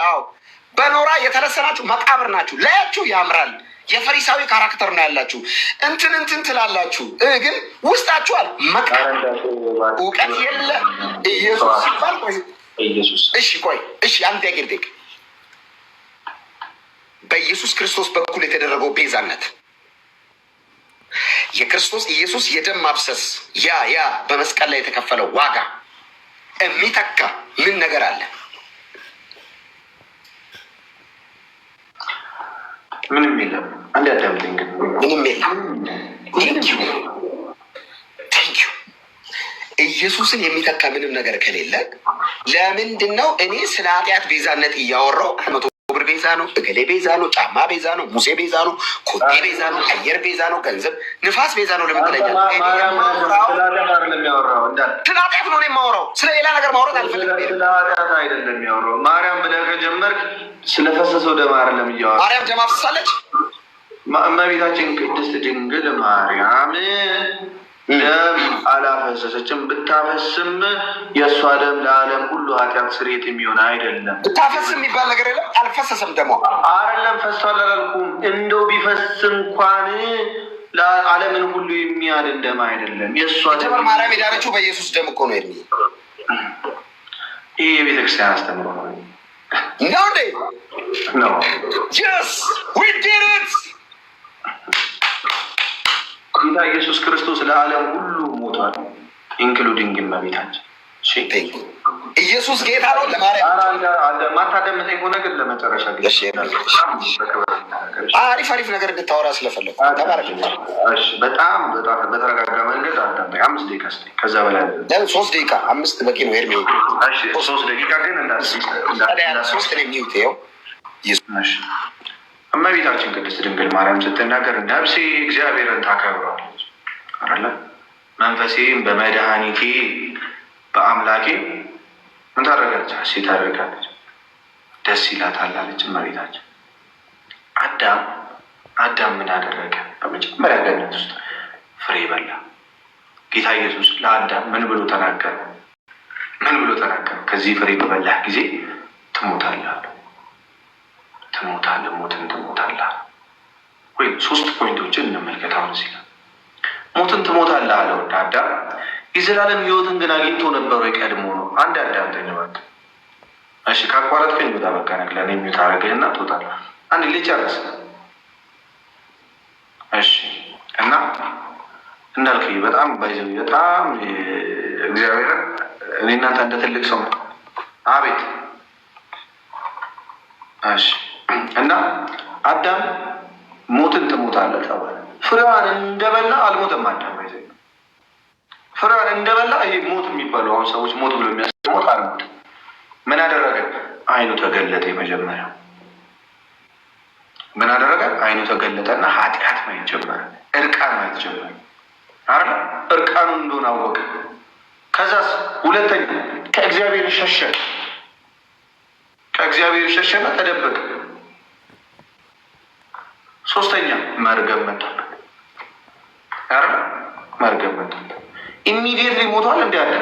በኖራ የተለሰናችሁ መቃብር ናችሁ፣ ላያችሁ ያምራል፣ የፈሪሳዊ ካራክተር ነው ያላችሁ፣ እንትን ትላላችሁ፣ ግን ውስጣችኋል መቃብር፣ እውቀት የለ። ኢየሱስ ሲባል እሺ አንተ ያገርደክ በኢየሱስ ክርስቶስ በኩል የተደረገው ቤዛነት የክርስቶስ ኢየሱስ የደም ማብሰስ ያ በመስቀል ላይ የተከፈለው ዋጋ የሚተካ ምን ነገር አለ? ምንም የለም። አንድ አዳምጠኝ። ምንም የለም። ቴንኪዩ ኢየሱስን የሚተካ ምንም ነገር ከሌለ ለምንድን ነው እኔ ስለ ኃጢአት ቤዛነት እያወራው 100 ብር ቤዛ ነው፣ እገሌ ቤዛ ነው፣ ጫማ ቤዛ ነው፣ ሙሴ ቤዛ ነው፣ ኮቴ ቤዛ ነው፣ አየር ቤዛ ነው፣ ገንዘብ ንፋስ ቤዛ ነው። ለምን ትለኛለህ? ስለ ኃጢአት ነው የማወራው። ስለ ሌላ ነገር ማውራት አልፈልግም። ስለ ኃጢአት አይደለም የሚያወራው። ማርያም ብለህ ከጀመርክ ስለፈሰሰው ደም አይደለም እያወራህ። ማርያም ደም አፍስሳለች። እመቤታችን ቅድስት ድንግል ማርያም ደም አላፈሰሰችም። ብታፈስም የእሷ ደም ለዓለም ሁሉ ኃጢአት ስርየት የሚሆን አይደለም። ብታፈስም የሚባል ነገር የለም። አልፈሰሰም ደግሞ አይደለም። ፈሷል አላልኩም። እንደው ቢፈስ እንኳን ለዓለምን ሁሉ የሚያድን ደም አይደለም። የእሷ ደም ማርያም የዳነችው በኢየሱስ ደም እኮ ነው። ይህ የቤተክርስቲያን አስተምሮ ነው ነው እንዴ? ነው ጀስ ዊ ዲድ ኢት። ጌታ ኢየሱስ ክርስቶስ ለዓለም ሁሉ ሞቷል፣ ኢንክሉዲንግ እመቤታችን። ኢየሱስ ጌታ ነው። ለማርያም ማታደምጠኝ ሆነ ግን ለመጨረሻ አሪፍ ነገር እንድታወራ ስለፈለጉ በጣም በተረጋጋ መንገድ አዳምጠኝ። 5 ደቂቃ ስጠኝ፣ ከዛ በላይ 3 ደቂቃ 5 በቂ ነው። 3 ደቂቃ ግን 3 ነው የሚውት ይኸው። እመቤታችን ቅድስት ድንግል ማርያም ስትናገር ነፍሴ እግዚአብሔርን ታከብረዋለች አለ። መንፈሴም በመድኃኒቴ በአምላኬ ምን ታደርጋለች? ሐሴት ታደርጋለች፣ ደስ ይላታል አለች እመቤታችን። አዳም ምን አደረገ? በመጀመሪያ ገነት ውስጥ ፍሬ በላ። ጌታ ኢየሱስ ለአዳም ምን ብሎ ተናገረ? ከዚህ ፍሬ በበላህ ጊዜ ትሞታለህ አለ። ሞትን ትሞታለህ ወይ? 3 ፖይንቶችን እንመልከት። አሁን እዚህ ጋር ሞትን ትሞታለህ አለው አዳም። የዘላለም ሕይወትን ግን አግኝቶ ነበሩ የቀድሞ ነው። አንድ አዳም ተኝዋል። እሺ ካቋረጥከኝ ቦታ በቃ ነግላ ነው የሚወጣ አረገህና ትወጣለህ። አንድ ልጅ አረስ እሺ። እና እንዳልከኝ በጣም ባይዘው በጣም እግዚአብሔር እኔ እናንተ እንደ ትልቅ ሰው አቤት። እሺ እና አዳም ሞትን ትሞታለህ ተባለ። ፍሬዋን እንደበላ አልሞተም አዳም። ባይዘው ፍሬዋን እንደበላ ይሄ ሞት የሚባለው አሁን ሰዎች ሞት ብሎ የሚያስሞት አልሞትም። ምን አደረገ? አይኑ ተገለጠ። የመጀመሪያው ምን አደረገ? አይኑ ተገለጠና ኃጢአት ማየት ጀመረ። እርቃን ማየት ጀመረ አይደል? እርቃኑን እንደሆነ አወቀ። ከዛስ ሁለተኛ ከእግዚአብሔር ሸሸና ተደበቀ። ሶስተኛ መርገም መጣበት አይደል? መርገም መጣበት። ኢሚዲየትሊ ሞቷል እንዴ? አለ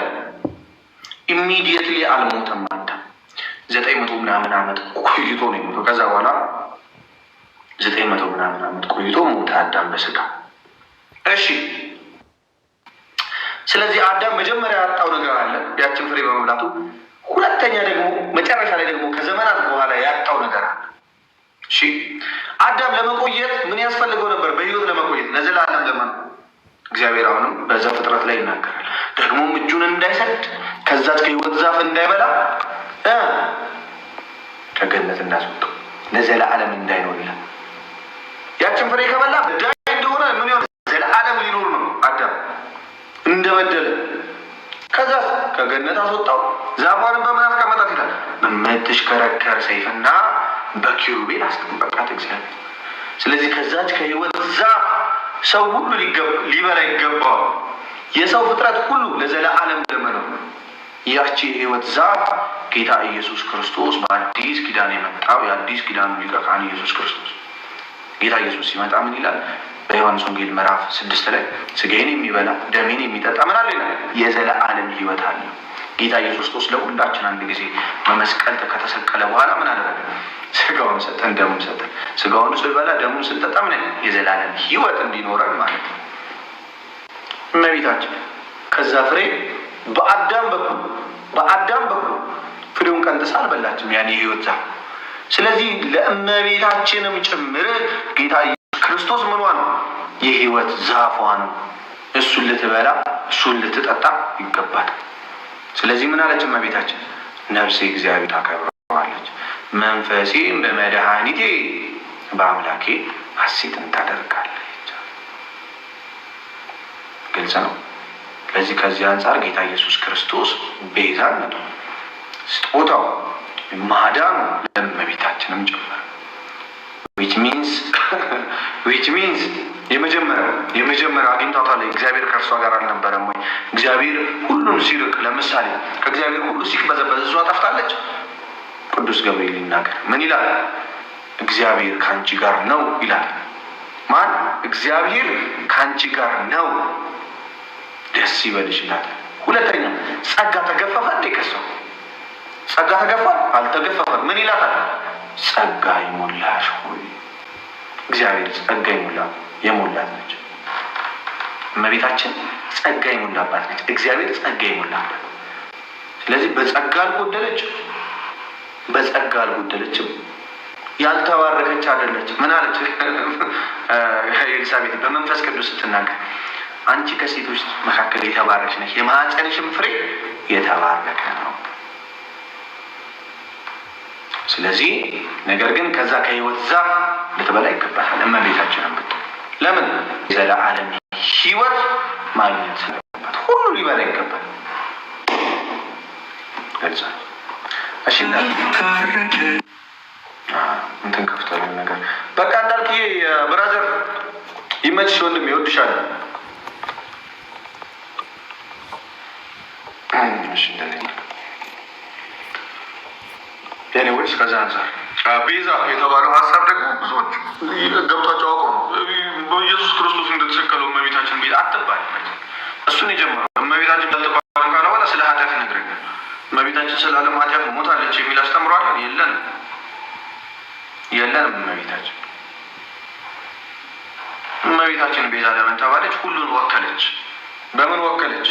ኢሚዲየትሊ አልሞተም። አንተ 900 ምናምን ዓመት ቆይቶ ነው የሞተው። ከዛ በኋላ 900 ምናምን ዓመት ቆይቶ ሞተ አዳም በስጋ። እሺ ስለዚህ አዳም መጀመሪያ ያጣው ነገር አለ፣ ያችን ፍሬ በመብላቱ። ሁለተኛ ደግሞ መጨረሻ ላይ ደግሞ ከዘመናት በኋላ ያጣው ነገር አለ። እሺ አዳም ለመቆየት ምን ያስፈልገው ነበር? በህይወት ለመቆየት ለዘላለም ለመኖር እግዚአብሔር አሁንም በዛ ፍጥረት ላይ ይናገራል። ደግሞም እጁን እንዳይሰድ ከዛች ከህይወት ዛፍ እንዳይበላ ከገነት እንዳስወጣው ለዘላለም እንዳይኖር ይላል። ያችን ፍሬ ከበላ ዳይ እንደሆነ ምን ይሆን? ዘላለም ሊኖር ነው አዳም እንደበደለ። ከዛ ከገነት አስወጣው። ዛፏንም በምን አስቀመጣት ይላል? በምትሽከረከር ሰይፍና በኪሩቤል አስቀመጣት እግዚአብሔር። ስለዚህ ከዛች ከህይወት ዛፍ ሰው ሁሉ ሊበላ ይገባዋል። የሰው ፍጥረት ሁሉ ለዘላለም ለመኖር ያቺ የህይወት ዛፍ ጌታ ኢየሱስ ክርስቶስ በአዲስ ኪዳን የመጣው የአዲስ ኪዳን ሊቀ ካህን ኢየሱስ ክርስቶስ። ጌታ ኢየሱስ ሲመጣ ምን ይላል? በዮሐንስ ወንጌል ምዕራፍ 6 ላይ ስጋዬን የሚበላ ደሜን የሚጠጣ ምን አለ ይላል? የዘላለም ህይወት አለ። ጌታ ኢየሱስ ክርስቶስ ለሁላችን አንድ ጊዜ በመስቀል ከተሰቀለ በኋላ ምን አደረገ? ስጋውን ሰጠን፣ ደሙን ሰጠን። ስጋውን ስንበላ ደሙን ስንጠጣ ምን የዘላለም ህይወት እንዲኖረን ማለት ነው። እመቤታችን ከዛ ፍሬ በአዳም በኩል ፍሬውን ቀንጥሳ አልበላችም፣ ያን የህይወት ዛፍ። ስለዚህ ለእመቤታችንም ጭምር ጌታ ኢየሱስ ክርስቶስ ምኗ ነው? የህይወት ዛፏ ነው። እሱን ልትበላ እሱን ልትጠጣ ይገባታል። ስለዚህ ምን አለች እመቤታችን? ነፍሴ እግዚአብሔር ታከብረዋለች፣ መንፈሴም በመድኃኒቴ በአምላኬ ሐሴትን ታደርጋለች። ግልጽ ነው። ስለዚህ ከዚህ አንጻር ጌታ ኢየሱስ ክርስቶስ ቤዛነቱ፣ ስጦታው፣ ማዳኑ ለእመቤታችን ኃጢአታችንም ጨመረ። ዊች ሚንስ የመጀመሪያው አግኝቷታል። እግዚአብሔር ከእርሷ ጋር አልነበረም ወይ? እግዚአብሔር ሁሉን ሲርቅ፣ ለምሳሌ ከእግዚአብሔር ሁሉ ሲቅበዘበዝ እሷ ጠፍታለች? ቅዱስ ገብርኤል ይናገር ምን ይላል? እግዚአብሔር ከአንቺ ጋር ነው ይላል። ማን? እግዚአብሔር ከአንቺ ጋር ነው፣ ደስ ይበልሽ ይላል። ሁለተኛ ጸጋ ተገፈፈ እንዴ? ከሰው ጸጋ ተገፏል? አልተገፈፈም። ምን ይላታል? ጸጋ ይሞላሽ ሆይ። እግዚአብሔር ጸጋ የሞላት ነች። እመቤታችን ጸጋ የሞላባት ነች። እግዚአብሔር ጸጋ የሞላባት። ስለዚህ በጸጋ አልጎደለችም። ያልተባረከች አይደለች። ምን አለች ኤልሳቤጥ በመንፈስ ቅዱስ ስትናገር? አንቺ ከሴቶች መካከል የተባረክሽ ነች፣ የማኅፀንሽም ፍሬ የተባረከ ነው። ስለዚህ ነገር ግን ከዛ ከሕይወት ዛፍ ልትበላ ይገባታል እመቤታችንን ብትል። ለምን? ዘለዓለም ሕይወት ማግኘት ስለባት ሁሉ ሊበላ ይገባል። ገልጻ እሺ እንትን ከፍተልን ነገር በቃ እንዳልክዬ ብራዘር ይመችሽ ወንድም፣ ይወድሻል። እሺ እንደዚህ ኤኒዌይስ ከዛ አንጻር ቤዛ የተባለው ሀሳብ ደግሞ ብዙዎች ገብቷቸው አውቀው ነው። በኢየሱስ ክርስቶስ እንደተሰቀለው እመቤታችን ቤዛ አትባል። እሱን የጀመረው እመቤታችን እንዳልተባለ ካለ በኋላ ስለ ኃጢአት ይነግረኛል። እመቤታችን ስለ ዓለም ኃጢአት ሞታለች የሚል አስተምሯለን? የለንም። እመቤታችን ቤዛ ለምን ተባለች? ሁሉን ወከለች። በምን ወከለች?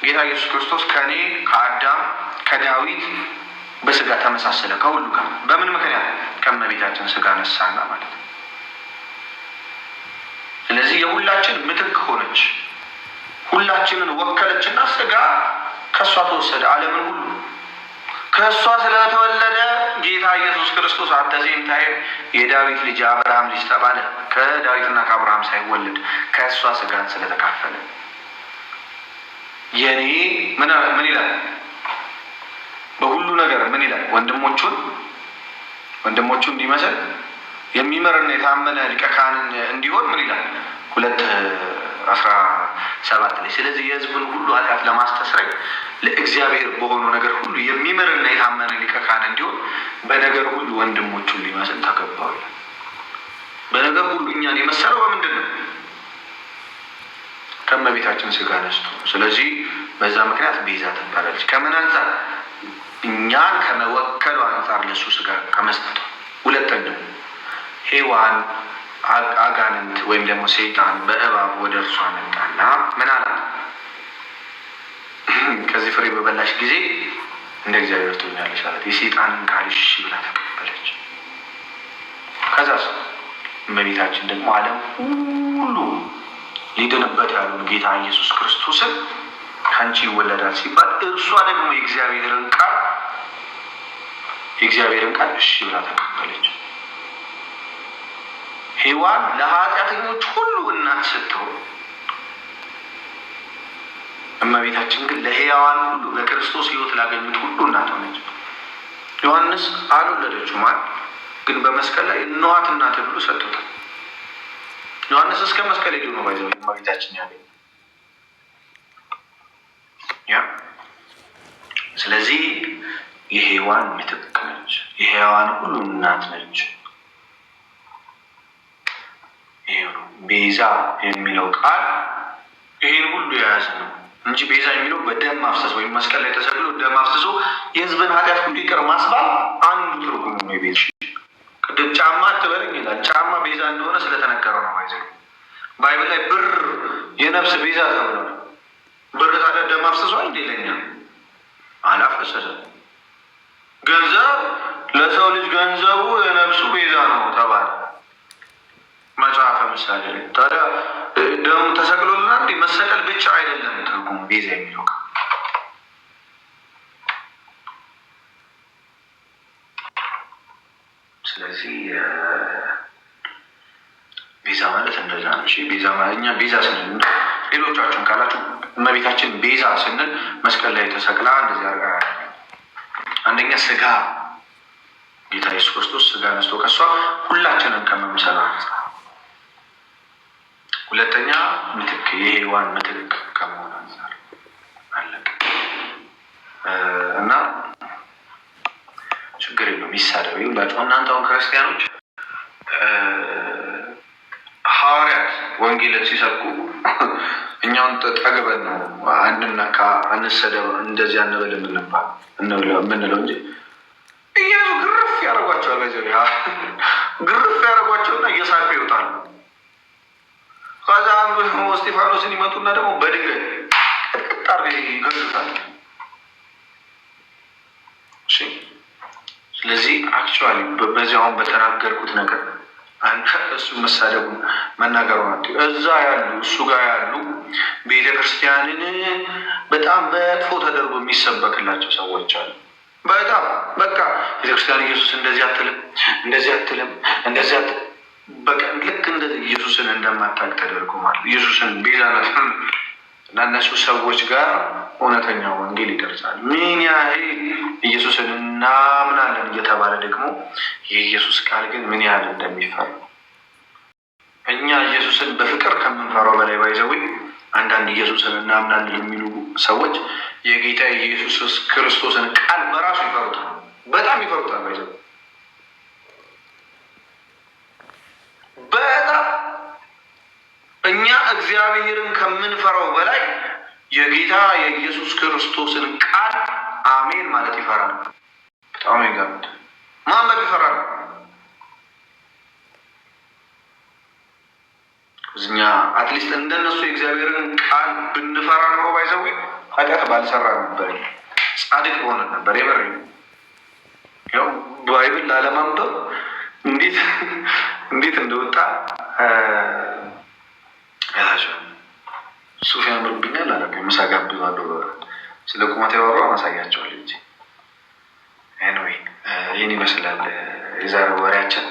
ጌታ ኢየሱስ ክርስቶስ ከኔ ከአዳም ከዳዊት በስጋ ተመሳሰለ ከሁሉ ጋር። በምን ምክንያት? ከእመቤታችን ስጋ ነሳና ማለት ነው። ስለዚህ የሁላችን ምትክ ሆነች፣ ሁላችንን ወከለችና ስጋ ከእሷ ተወሰደ። ዓለምን ሁሉ ከእሷ ስለተወለደ ጌታ ኢየሱስ ክርስቶስ አተዜም ታይም የዳዊት ልጅ አብርሃም ልጅ ተባለ። ከዳዊትና ከአብርሃም ሳይወለድ ከእሷ ስጋን ስለተካፈለ የኔ ምን ይላል? በሁሉ ነገር ምን ይላል? ወንድሞቹን እንዲመስል የሚምርና የታመነ ሊቀ ካህን እንዲሆን ምን ይላል? 2:17 ላይ ስለዚህ የሕዝቡን ሁሉ ኃጢአት ለማስተስረይ ለእግዚአብሔር በሆነው ነገር ሁሉ የሚምርና የታመነ ሊቀ ካህን እንዲሆን በነገር ሁሉ ወንድሞቹን ሊመስል ተገባው። በነገር ሁሉ እኛን የመሰለው በምንድን ነው? ከእመቤታችን ስጋ ነስቶ። ስለዚህ በዛ ምክንያት ቤዛ ትባላለች። ከምን አንጻር? እኛን ከመወከሉ አንጻር ለሱ ስጋ ከመስጠቷ። ሁለተኛው ሔዋን አጋንንት ወይም ደግሞ ሰይጣን በእባብ ወደ እርሷ መጣና ምን አላት? ከዚህ ፍሬ በበላሽ ጊዜ እንደ እግዚአብሔር ትሆኛለሽ አላት። የሰይጣንን ቃል እሺ ብላ ተቀበለች። ከዛስ እመቤታችን ደግሞ ዓለም ሁሉ ሊድንበት ያሉን ጌታ ኢየሱስ ክርስቶስን ከአንቺ ይወለዳል ሲባል እርሷ ደግሞ የእግዚአብሔርን ቃል እሺ ብላ ተቀበለች። ሔዋን ለኃጢአተኞች ሁሉ እናት ስትሆን እመቤታችን ግን ለሕያዋን ሁሉ በክርስቶስ ሕይወት ላገኙት ሁሉ እናት ሆነች። ዮሐንስ አልወለደችውም ማለት ግን በመስቀል ላይ እነኋት እናት ብሎ ሰጥቶታል። ዮሐንስ እስከ መስቀል ሄዶ ነው ባይዘው እመቤታችን ያገኘ። ስለዚህ የሔዋን ምትክ ነች፣ የሕያዋን ሁሉ እናት ነች። ቤዛ የሚለው ቃል ይሄን ሁሉ የያዘ ነው እንጂ ቤዛ የሚለው በደም ማፍሰስ ወይም መስቀል ላይ ተሰቅሎ ደም አፍስሶ የሕዝብን ኃጢአት ሁሉ ይቅር ማስባል አንዱ ትርጉሙ ነው። የቤዛ ቅድም ጫማ አትበለኝ ይላል። ጫማ ቤዛ እንደሆነ ስለተነገረው ነው። ባይዘ ባይብል ላይ ብር የነፍስ ቤዛ ተብሎ ነው። ብር ታዲያ ደም አፍስሷል እንዴ? ለኛ አላፈሰሰም። ገንዘብ ለሰው ልጅ ገንዘቡ የነፍሱ ቤዛ ነው ተባለ መጽሐፈ ምሳሌ ላይ። ታዲያ ደሙ ተሰቅሎልና እንዲ መሰቀል ብቻ አይደለም ትርጉሙ ቤዛ የሚለው። ስለዚህ ቤዛ ማለት እንደዛ ነው። እሺ ቤዛ ማለት እኛ ቤዛ ስንል ሌሎቻችሁን ካላችሁ እመቤታችን ቤዛ ስንል መስቀል ላይ ተሰቅላ እንደዚህ አንደኛ ስጋ ጌታ ኢየሱስ ክርስቶስ ስጋ ነስቶ ከእሷ ሁላችንን ከመምሰል አንጻር፣ ሁለተኛ ምትክ የሔዋን ምትክ ከመሆን አንጻር አለቀ እና ችግር የለውም ይሳደብ ይሁላችሁ። እናንተ አሁን ክርስቲያኖች ሐዋርያት ወንጌልን ሲሰብኩ እኛውን ጠግበን ነው አንድነካ አንሰደብ እንደዚህ አንበል የምንለው እንጂ እያዙ ግርፍ ያደረጓቸዋል። በዚህ ግርፍ ያደረጓቸውና እየሳቁ ይወጣሉ። ከዛ አንዱ እስጢፋኖስን ይመጡና ደግሞ በድንጋይ ቅጥቅጥ አድርገው ይገዙታል። ስለዚህ አክቹዋሊ በዚህ አሁን በተናገርኩት ነገር አንተ እሱ መሳደቡን መናገሩ ናት። እዛ ያሉ እሱ ጋር ያሉ ቤተክርስቲያንን በጣም በጥፎ ተደርጎ የሚሰበክላቸው ሰዎች አሉ። በጣም በቃ ቤተክርስቲያን ኢየሱስ እንደዚህ አትልም፣ እንደዚህ አትልም፣ እንደዚህ አትልም። በቃ ልክ እንደዚህ ኢየሱስን እንደማታውቅ ተደርጎ ማለት ኢየሱስን ቤዛነት እና እነሱ ሰዎች ጋር እውነተኛ ወንጌል ይደርሳል። ምን ያህል ኢየሱስን እናምናለን እየተባለ ደግሞ የኢየሱስ ቃል ግን ምን ያህል እንደሚፈራ እኛ ኢየሱስን በፍቅር ከምንፈራው በላይ ባይዘዊ አንዳንድ ኢየሱስን እናምናለን የሚሉ ሰዎች የጌታ የኢየሱስ ክርስቶስን ቃል በራሱ ይፈሩታል፣ በጣም ይፈሩታል። ባይዘዊ በጣም እኛ እግዚአብሔርን ከምንፈራው በላይ የጌታ የኢየሱስ ክርስቶስን ቃል አሜን ማለት ይፈራል። በጣም ይገርማል። ማንበብ ይፈራል። እኛ አትሊስት እንደነሱ የእግዚአብሔርን ቃል ብንፈራ ኖሮ ባይዘዊ ኃጢአት ባልሰራ ነበር፣ ጻድቅ ሆነ ነበር። የበሬ ያው ባይብል ላለማንበብ እንዴት እንደወጣ ያላቸው ሱፍ ያምርብኛል አላውቅም። ምሳ ጋብዛለሁ ስለ ቁመት ያወራው ማሳያቸዋል እንጂ ኤኒዌይ ይህን ይመስላል የዛሬው ወሬያችን።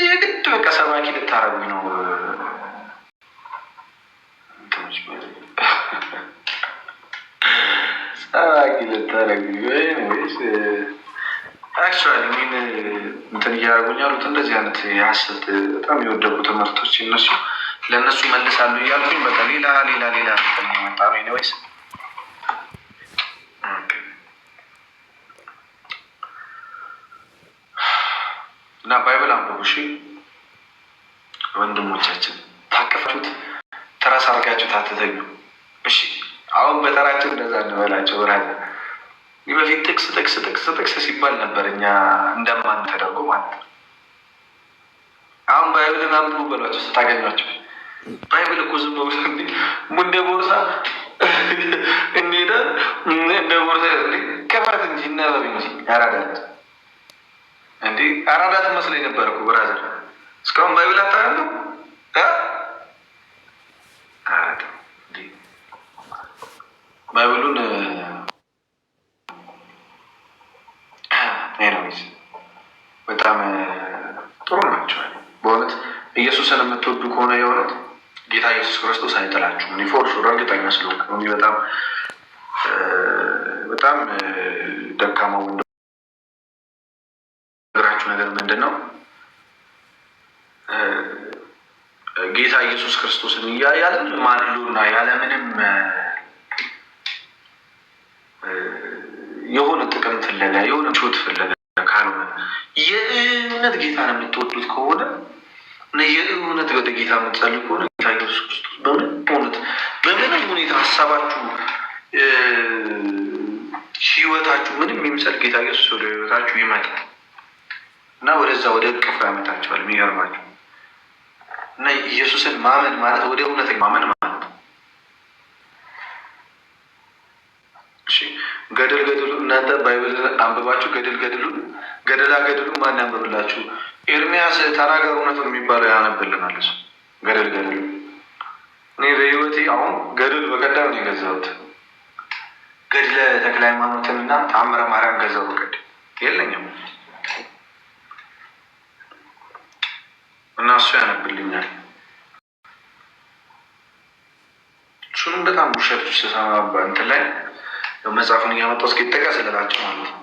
የግድ በቃ ሰባኪ ልታረጉኝ ነው ሰባኪ ልታረጉኝ ወይስ አክቹዋሊ ምን እንትን እያደረጉኝ ያሉት እንደዚህ አይነት የሀሰት በጣም የወደቁ ትምህርቶች እነሱ ለእነሱ መልሳሉ እያልኩኝ በቃ ሌላ መጣ ነው ወይስ እና ባይብል አንብቡ እሺ ወንድሞቻችን። ታቀፋችሁት ተራስ አድርጋችሁት አትተኙ እሺ። አሁን በተራችን እንደዛ እንበላቸው ብራለ በፊት ጥቅስ ሲባል ነበር እኛ እንደማን ተደርጎ ማለት ነው። አሁን ባይብልን አንብቡ በሏቸው ስታገኟቸው። ባይብል እኮ ዝም ብሎ እንደ ቦርሳ እንደ ቦርሳ ከፈት እንጂ እናበብ እንጂ ያራዳት እንዴ አራዳት መስለኝ ነበር እኮ ብራዘር። እስካሁን ባይብል አታያለ ባይብሉን ኤኒዌይስ በጣም ጥሩ ናቸው በእውነት። ኢየሱስን የምትወዱ ከሆነ የእውነት ጌታ ኢየሱስ ክርስቶስ አይጥላችሁም። እኔ ፎር ሹር እርግጠኛ ስለሆንኩ ነው። በጣም ደካማው ነገራችሁ ነገር ምንድን ነው? ጌታ ኢየሱስ ክርስቶስን ያለን ማንሉና ያለምንም የሆነ ጥቅም ፍለጋ የሆነ ቾት ፍለጋ ካልሆነ የእውነት ጌታን የምትወዱት ከሆነ የእውነት ወደ ጌታ የምትጸልዩ ከሆነ ጌታ ኢየሱስ ክርስቶስ በምንም ሁኔታ ሀሳባችሁ ህይወታችሁ ምንም የሚመስል ጌታ ኢየሱስ ወደ ህይወታችሁ ይመጣል እና ወደዛ ወደ እቅፍ ያመጣችኋል። የሚገርማችሁ እና ኢየሱስን ማመን ማለት ወደ እውነት ማመን ማለት ነው። እሺ ገደል እናንተ ባይብል አንብባችሁ ገደሉ ማን ያንብብላችሁ? ኤርሚያስ ተናገር እውነቱን የሚባለው ያነብልናል እሱ ገደል። እኔ በህይወቴ አሁን ገደል በቀደም ነው የገዛሁት። ገድለ ተክለ ሃይማኖትንና ተአምረ ማርያም ገዛው በቀደም የለኝም እና እሱ ያነብልኛል። እሱንም በጣም ውሸቶች ስሰማ እንትን ላይ መጽሐፉን እያመጣሁ እስኪጠቃ ስለላቸው ማለት ነው።